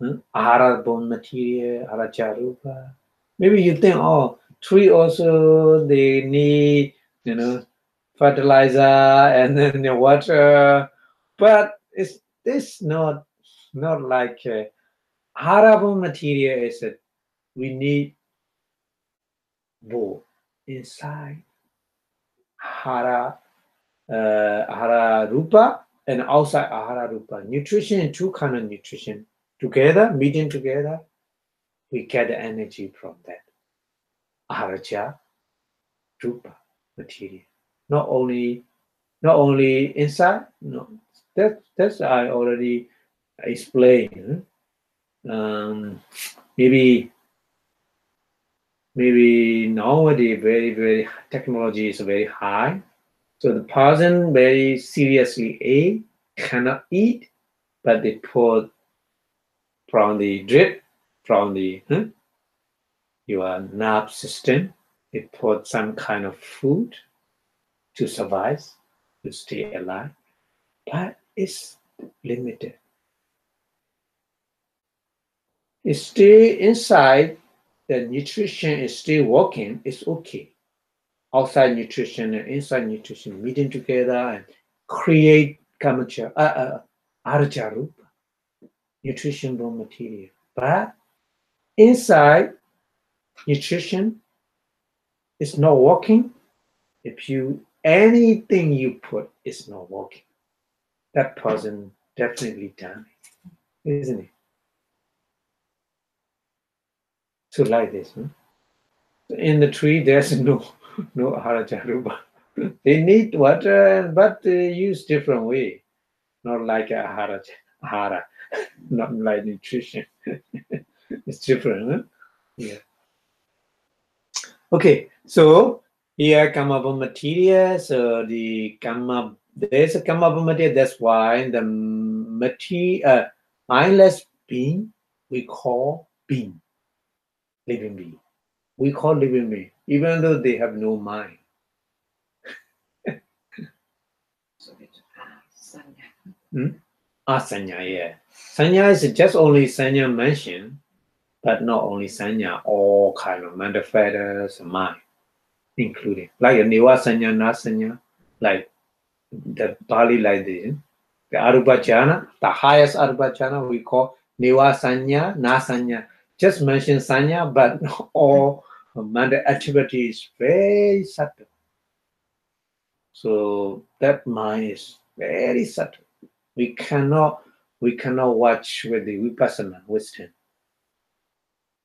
Ahara bone material, Haracharupa. Maybe you think, oh, tree also they need, fertilizer and then the water, but it's not like Ahara bone material is that we need both inside Ahara Rupa and outside Ahara Rupa. Nutrition and two kind of nutrition together, meeting together, we get the energy from that Aharaja Rupa material. Not only inside, no. That's I already explained. Maybe nowadays very technology is very high. So the person very seriously cannot eat, but they put from the drip, from the your nerve system, they put some kind of food to survive, to stay alive, but it's limited. It stay inside, the nutrition is still working, it's okay. Outside nutrition and inside nutrition meeting together and create kamacha, aracharupa, nutrition raw material. But inside nutrition is not working. If anything you put is not working, that person definitely dying, isn't it? So like this, in the tree there's no haracharupa. They need water, but they use different way, not like a hara, not like nutrition. It's different, huh? Yeah. Okay, so here Kamabha material. So there's a Kamabha material. That's why the mindless being we call being, living being. We call living being, even though they have no mind. So it's sanya. Sanya, yeah. Sanya is just only sanya mentioned, but not only sanya, all kind of mental factors, mind, including like a niwa sanya, na sanya, like the Bali like this. The Arubhajana, the highest Arubhajana we call niwa sanya, na sanya. Just mention sanya, but all mental activity is very subtle. So that mind is very subtle. We cannot watch with the vipassana wisdom.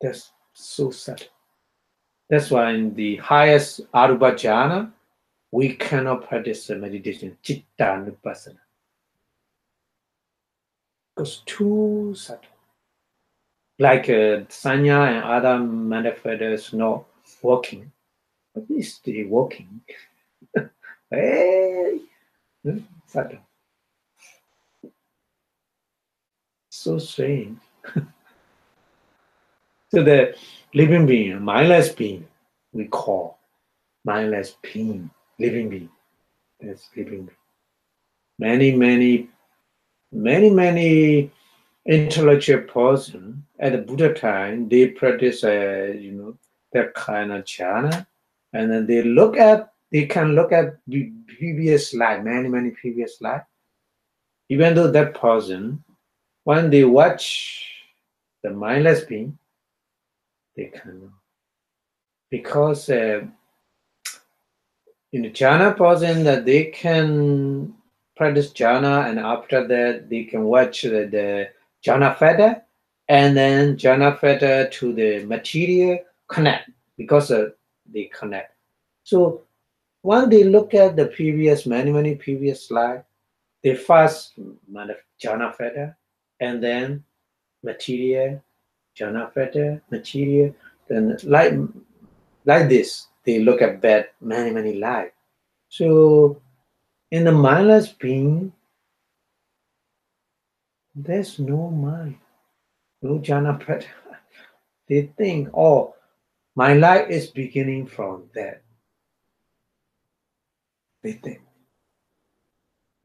That's so subtle. That's why in the highest Arubhajana, we cannot practice meditation, Chitta Nupassana. Because too subtle. Like Sanya and other manifestors not working, but it's still working. Very subtle. So strange. So the living being, mindless being, we call mindless being, living being. That's living being. Many intellectual person at the Buddha time, they practice that kind of jhana, and then they can look at the previous life, many previous life. Even though that person, when they watch the mindless being, they cannot. Because in the jhana person, that they can practice jhana, and after that they can watch the jhana fetter, and then jhana fetter to the material connect, because they connect. So when they look at the previous many previous life, they first jhana fetter, and then material, jhana fetter, material, then like this, they look at that many life. So in the mindless being, there's no mind, no jhana fetter. They think, oh, my life is beginning from that. They think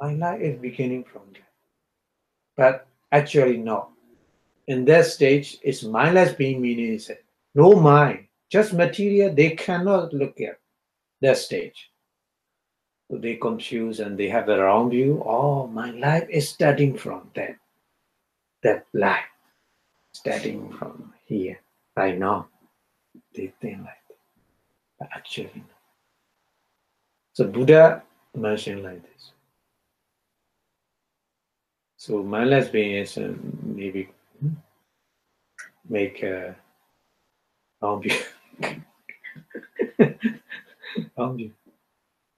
my life is beginning from that, but actually no. In that stage, it's mindless being, meaning is no mind, just material. They cannot look at that stage. So they confuse and they have the wrong view. Oh, my life is starting from that life, starting from here, right now. They think like that, but actually no. So Buddha mentioned like this. So mindless being is maybe make a wrong view. Wrong view.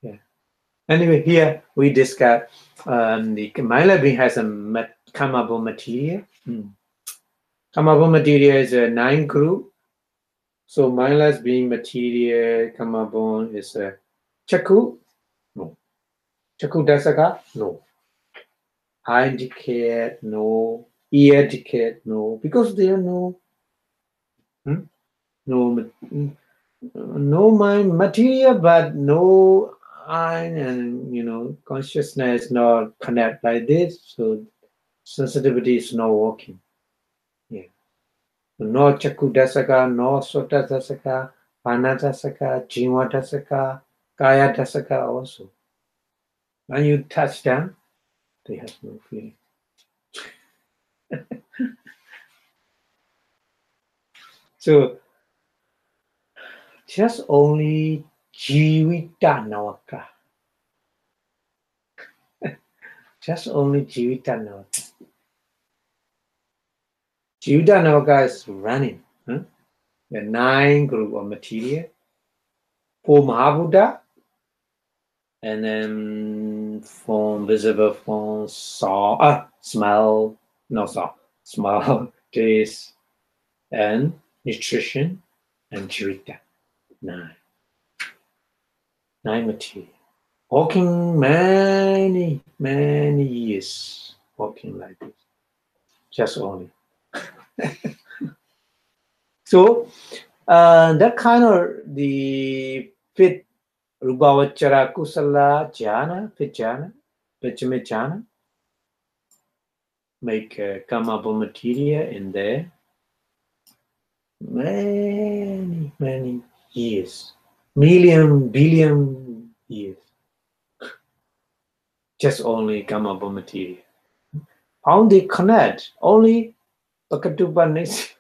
Yeah. Anyway, here we discuss the mindless being has a Kamabo material. Kamabo material is a 9 group. So mindless being material, Kamabon is a Chaku. No. Chaku Dasaka? No. Eye decay? No. Ear decay? No. Because there are no mind material, but no eye, and consciousness not connect like this. So sensitivity is not working. Yeah. No Chaku Dasaka, no Sota Dasaka, Pana Dasaka, Jiva Dasaka, Kaya Dasaka also. When you touch them, they have no feeling. So just only Jivita Navaka. Just only Jivita Navaka. Jivita Navaka is running. The 9 group of material. 4 Mahabuddha, and then form, visible form, smell, smell, taste, and nutrition, and Jivita. 9 material. Walking many years, walking like this, just only. So that kind of the fit Rubavachara Kusala Jhana, fit jhana, Vichame jhana, make Kamabo material in there many years, billion years. Just only Kamabo material. How they connect? Only Pakatupanis.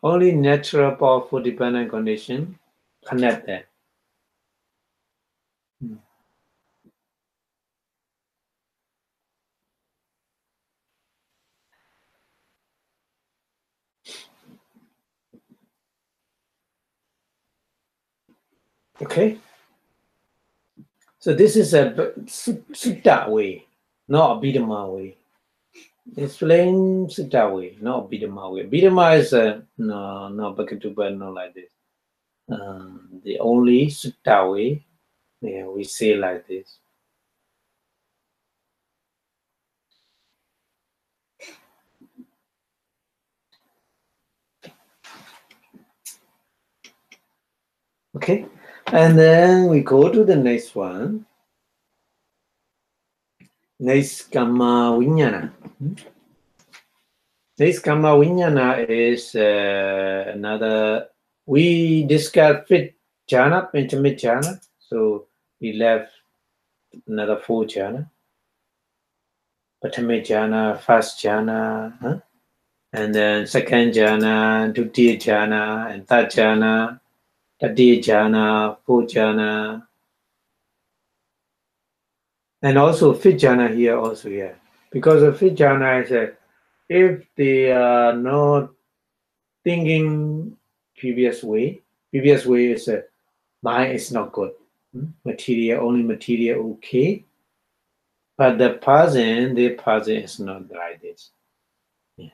Only natural, powerful, dependent condition connect that. Okay. So this is a Sutta way, not a Bidama way. It's plain Sutta way, not Bidama way. Bidama is no Bhakatupa, not like this. The only Sutta way, we say like this. Okay, and then we go to the next one. Next Kama Vinnana. This Kama Vinnana is another. We discussed fifth jhana, intimate jhana. So we left another 4 jhana. Pratama jhana, first jhana, huh? And then second jhana, dutiya jhana, and third jhana, tatiya jhana, fourth jhana, and also fifth jhana here also here. Because of fifth jhana is if they are not thinking previous way is mind is not good. Material, only material okay. But the person is not like this. Yeah.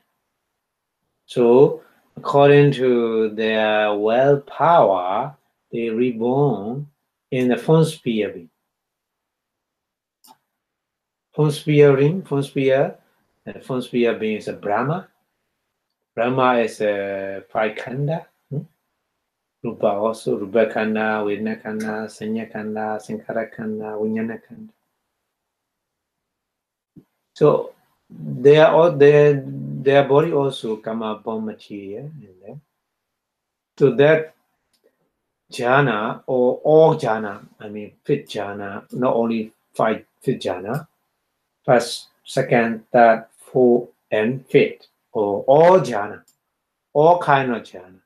So according to their willpower, they reborn in the phone sphere. Phone sphere means a Brahma. Brahma is a five khanda. Rupa also, Rupa khanda, Vedana khanda, Sanya khanda, Sankhara khanda, Vinnana khanda. So they are all their body also come upon material in there. So that jhana or all jhana, I mean fifth jhana, not only fifth jhana, first, second, third, fourth, and fifth, or all jhana, all kind of jhana.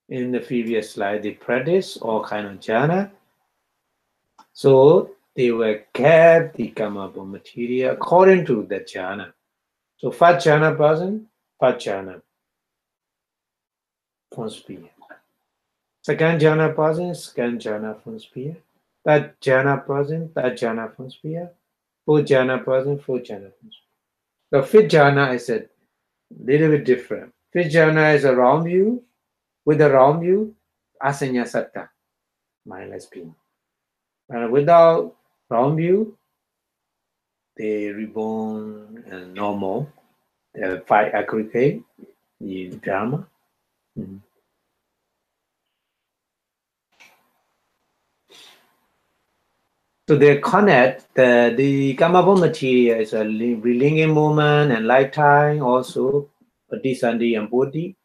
In the previous slide, they practice all kind of jhana. So they will get the Kamabha material according to the jhana. So first jhana person, first jhana, phone sphere. Second jhana person, second jhana phone sphere. Third jhana person, third jhana phone sphere. Fourth jhana person, fourth jhana phone sphere. The fifth jhana is a little bit different. Fifth jhana is around you, with around you, asanya satta, mindless being. And without round view, they reborn and normal. They fight aggregate in drama. So they connect the Kamabha material is a relinging moment and lifetime also, Patisandi and Bodhi.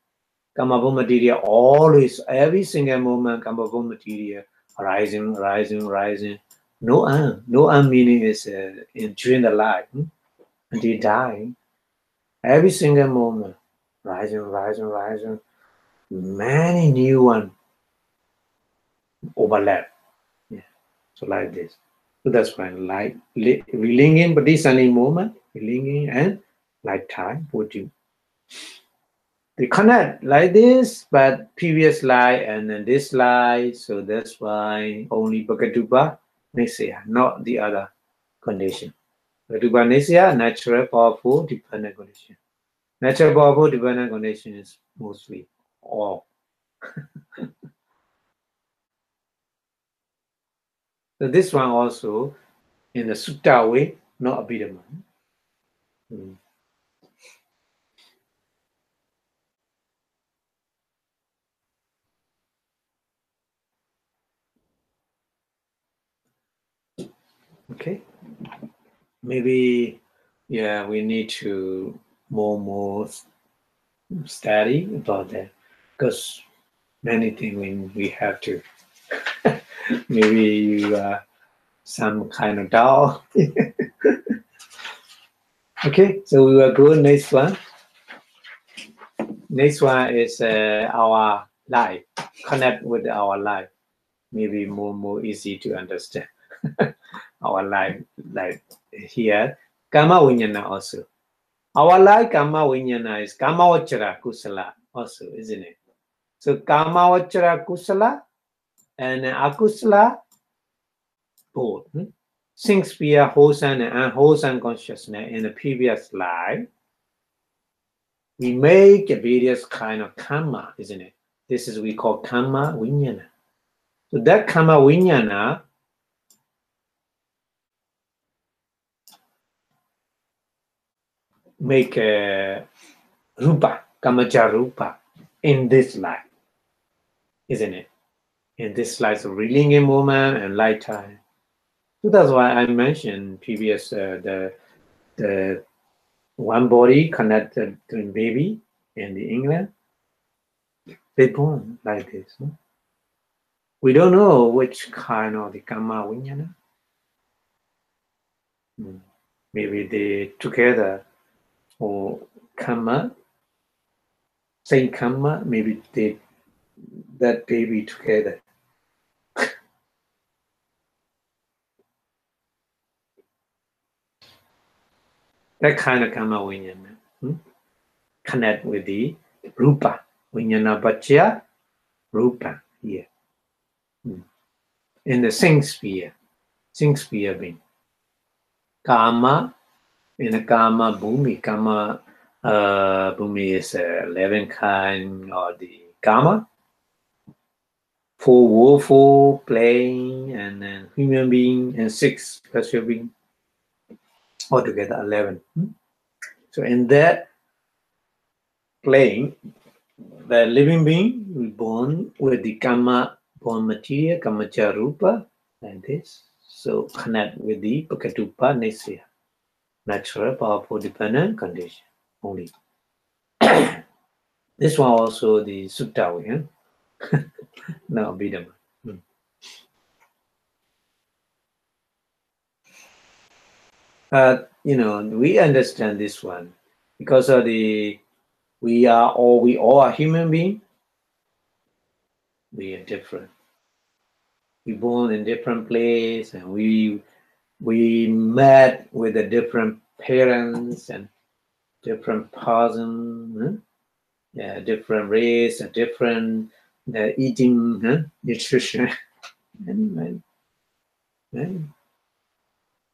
Kamabha material always, every single moment, Kamabha material rising. No meaning is during the life until dying. Every single moment, rising. Many new ones overlap. Yeah. So like this. So that's why like relinging, but this any moment, relinging and lifetime Bodhi. They connect like this, but previous life and then this life, so that's why only Bhagatupa Nisya, not the other condition. Bhagatupa Nisya, natural, powerful, dependent condition. Natural, powerful, dependent condition is mostly all. So this one also, in the Sutta way, not Abhidhamma. Okay, maybe yeah, we need to more study about that because many things we have to. Maybe you some kind of doubt. Okay, so we will go next one. Next one is our life. Connect with our life. Maybe more easy to understand. Our life, like here, Kama Vinnana also. Our life, Kama Vinnana is Kama Vachara Kusala also, isn't it? So Kama Vachara Kusala and Akusala, both. Since we are wholesome and unwholesome consciousness in the previous life, we make various kind of karma, isn't it? This is we call karma vinyana. So that karma vinyana make a rupa, kamaja rupa in this life, isn't it? In this life of relinging moment and lifetime. So that's why I mentioned previous the the one body connected to a baby in the England. They born like this. No? We don't know which kind of the karma vinyana. Maybe they together or karma, same karma. Maybe they that baby together. That kind of karma vinyana connect with the rupa vinyana bhajya rupa here in the sing sphere being karma in the karma bhumi. Karma bhumi is 11 kind of the karma. 4 woeful playing and then human being and 6 special being, altogether 11. So in that playing, the living being will born with the karma born material, karma rupa, like this. So connect with the pakatupa nesya, natural, powerful, dependent condition only. This one also the sutta way, no Bidama. But we understand this one because of we all are human beings. We are different. We born in different place, and we met with the different parents and different person, different race, and different eating, nutrition, anyway,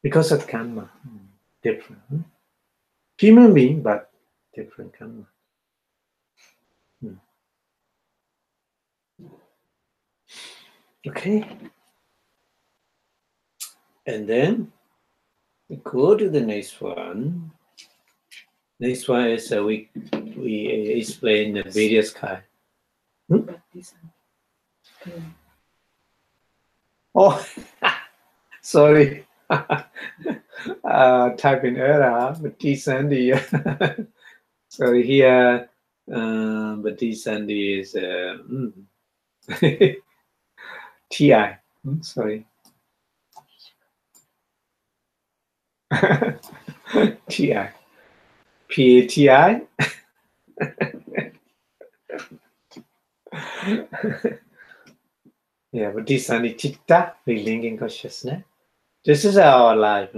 because of karma, different. Human being, but different karma. Okay, and then we go to the next one. Next one is we explain the various kind. Oh, sorry. Type in error, but Sandy. So here, but Sandy is TI. Sorry. TI. PATI. Yeah, but Sandy Chitta, relinking consciousness. This is our life.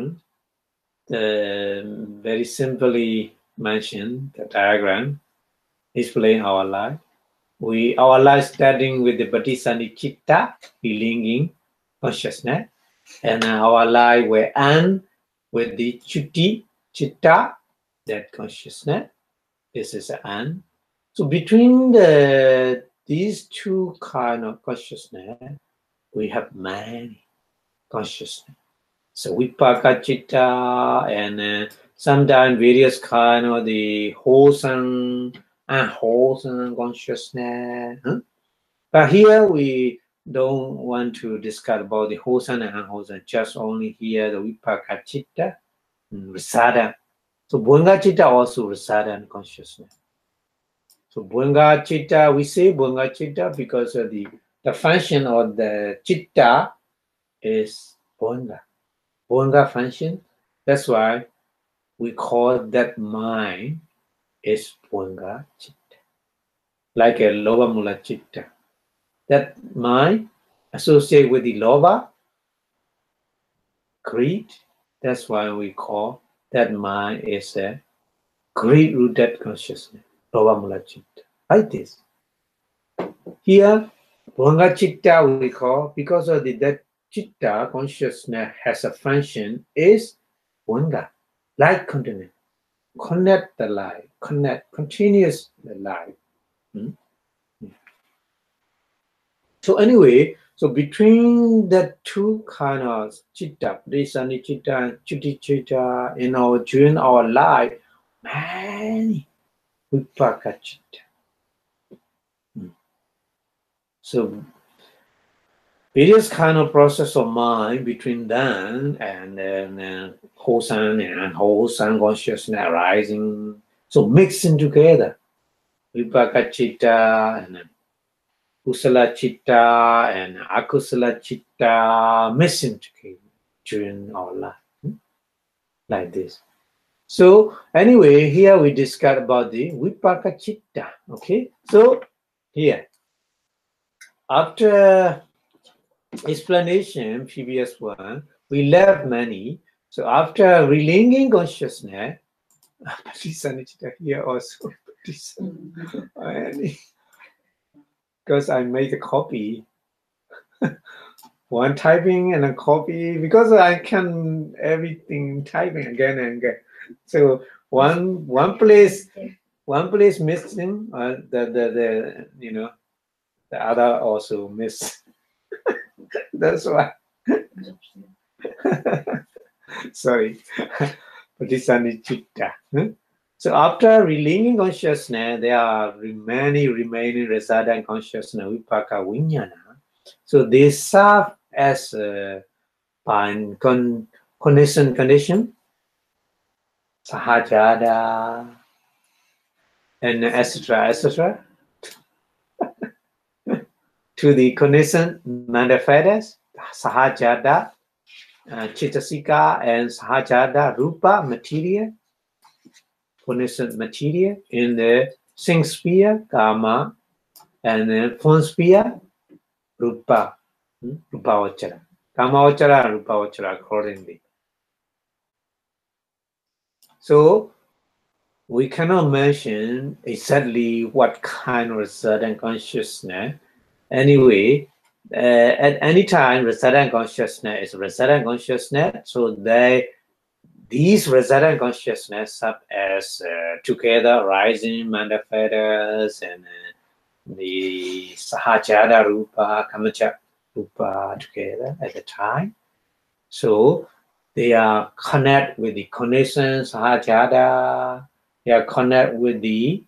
Very simply mentioned, the diagram explain our life. Our life starting with the Bodhisattva Chitta, belonging consciousness, and our life will end with the Chutti Chitta, that consciousness. This is the end. So between these two kind of consciousness, we have many consciousness. So Vipaka Chitta and sometimes various kind of the wholesome and unwholesome consciousness. But here we don't want to discuss about the wholesome and unwholesome, just only here the Vipaka Chitta, Rasada. So Bhanga Chitta also Rasada and consciousness. So Bhanga Chitta, we say Bhanga Chitta because of the function of the Chitta is Bhanga. Bhanga function. That's why we call that mind is Bhanga Chitta, like a Loba Mula Chitta. That mind associated with the Loba, greed. That's why we call that mind is a greed-rooted consciousness, Loba Mula Chitta. Like this. Here, Bhanga Chitta we call because of that Chitta consciousness has a function is Bhanga, like continent. Connect the life, continuous the life. So anyway, so between the two kind of chitta, Prisani chitta and Chutti chitta, during our life, many Vipaka chitta. So various kind of process of mind between them and then wholesome and unwholesome consciousness arising. So mixing together. Vipaka chitta and kusala chitta and akusala chitta mixing together during our life. Like this. So anyway, here we discuss about the vipaka chitta. Okay. So here, after explanation, previous one, we left many. So after relinquishing consciousness, here also, because I made a copy, one typing and a copy, because I can everything typing again and again. So one place missing, the the other also miss. That's why. Sorry. Chitta. So after relinquishing consciousness, there are many remaining resident consciousness, vipaka vinnana. So they serve as condition, sahajada, and etc. to the condition manifests, sahajada, Chitasika and Sahajada Rupa material, conditioned material in the sing sphere, Kama, and then form sphere, Rupa, Rupa Vachara. Kama Vachara and Rupa Vachara accordingly. So we cannot mention exactly what kind of resident consciousness. Anyway, at any time, resident consciousness is resident consciousness, so these resident consciousness serve as together rising manifestors and the Sahajada Rupa, Kamacha Rupa together at the time. So they are connect with the condition Sahajada, they are connect with the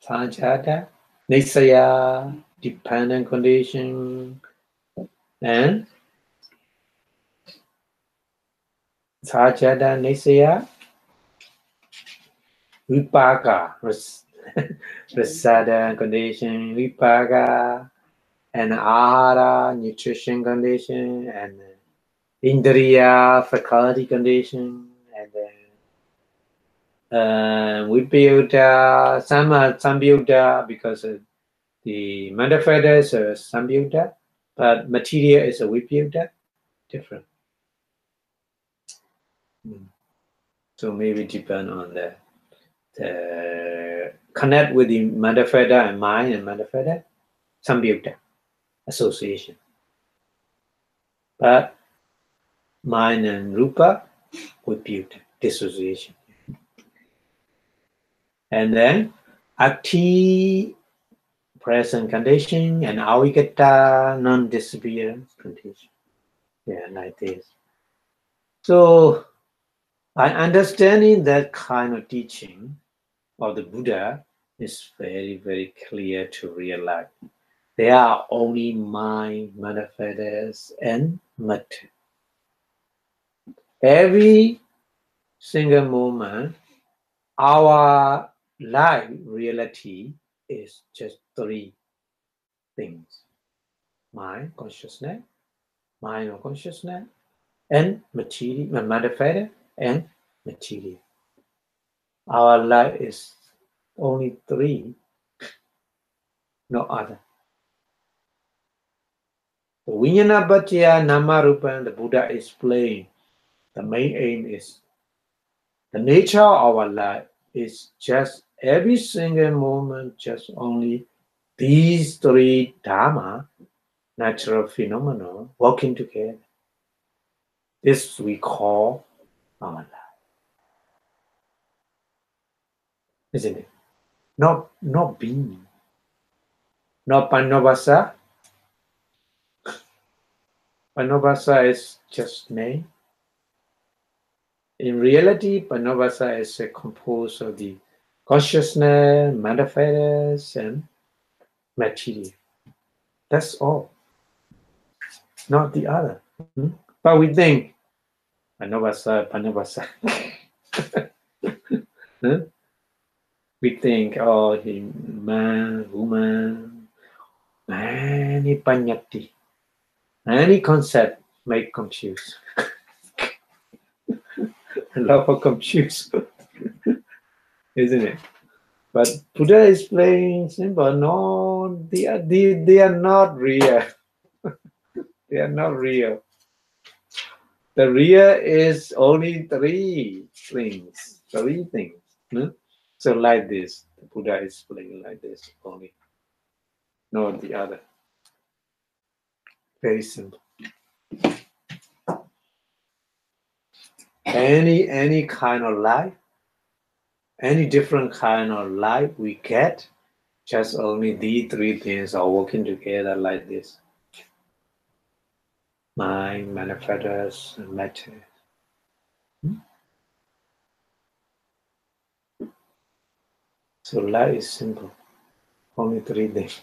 Sahajada, Nisaya, dependent condition, and Sahajada Nisaya, Vipaka, resident condition, Vipaka, and Ahara, nutrition condition, and Indriya, faculty condition, and then Vipayuta, Sambyuta, because the manifestor is a Sambyuta, but material is a Vipayuta, different. So maybe depend on the connect with the manifestor and mind and manifestor, Sambyuta, association. But mind and rupa, Vipayuta, dissociation. And then Akti, present condition, and Avigata, non-disappearance condition. Yeah, like this. So by understanding that kind of teaching of the Buddha is very, very clear to realize. They are only mind manifestors and matter. Every single moment, our life reality is just three things: mind, consciousness, mind or consciousness, and material, manifestor and material. Our life is only three, no other. The Vinnana Bhattaya Nama-rupa, the Buddha explained, the main aim is the nature of our life is just every single moment, just only these three dharma, natural phenomena, working together. This we call our life. Isn't it? Not being. Not Pannobhasa. Pannobhasa is just name. In reality, Pannobhasa is composed of the consciousness, manifestors, and material. That's all. Not the other. But we think, Pannobhasa. We think, oh, man, woman, any panyati, any concept make confuse. A lot of confuse, isn't it? But Buddha is playing simple. No, they are not real. They are not real. The real is only three things. Three things. So like this, the Buddha is playing like this only. No, the other. Very simple. Any kind of life, any different kind of life we get, just only these three things are working together like this. Mind, manifests, and matter. So life is simple. Only three things.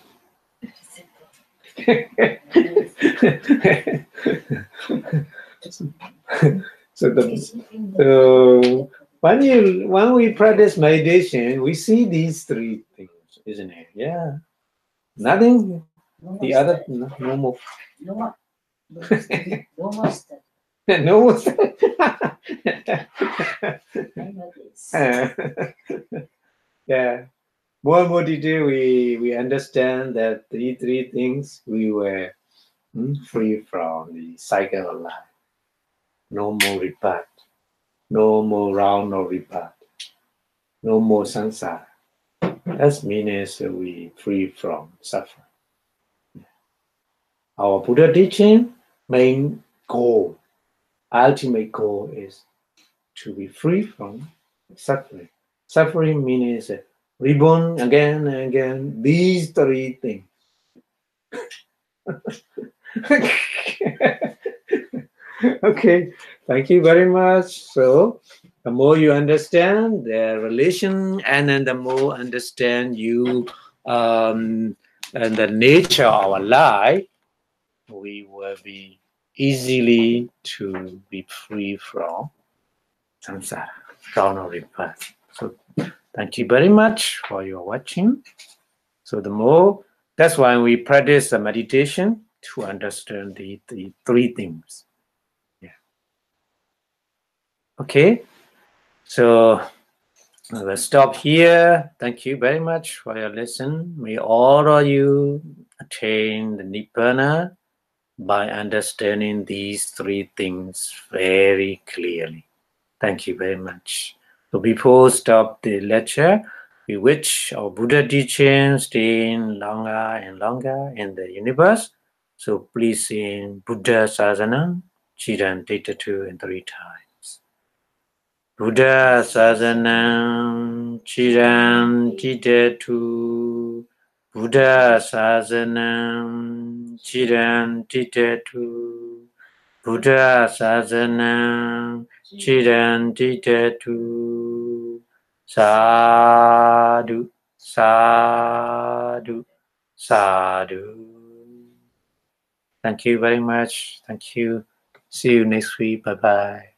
So when we practice meditation, we see these three things, isn't it? Yeah. Nothing. The other, no more. No more. No more stuff. No more. Yeah. More and more detail, we understand that the three things we were free from the cycle of life. No more rebirth. No more round of rebirth. No more samsara. That means we free from suffering. Our Buddha teaching main goal, ultimate goal is to be free from suffering. Suffering means reborn again and again. These three things. Okay, thank you very much. So the more you understand the relation, and then the more understand you and the nature of our life, we will be easily to be free from samsara, round of rebirth. So thank you very much for your watching. So the more, that's why we practice the meditation to understand the three things. Yeah. Okay. So I will stop here. Thank you very much for your listen. May all of you attain the Nibbana by understanding these three things very clearly. Thank you very much. So before stop the lecture, we wish our Buddha teaching staying longer and longer in the universe. So please sing Buddha Sasana, Chiran Data 2 and 3 times. Buddha Sasana, Chiran Dita 2. Buddha Sasana, Chiran Dita 2. Buddha Sasana, Chiran Dita 2. Sadhu, sadhu, sadhu. Thank you very much. Thank you. See you next week. Bye bye.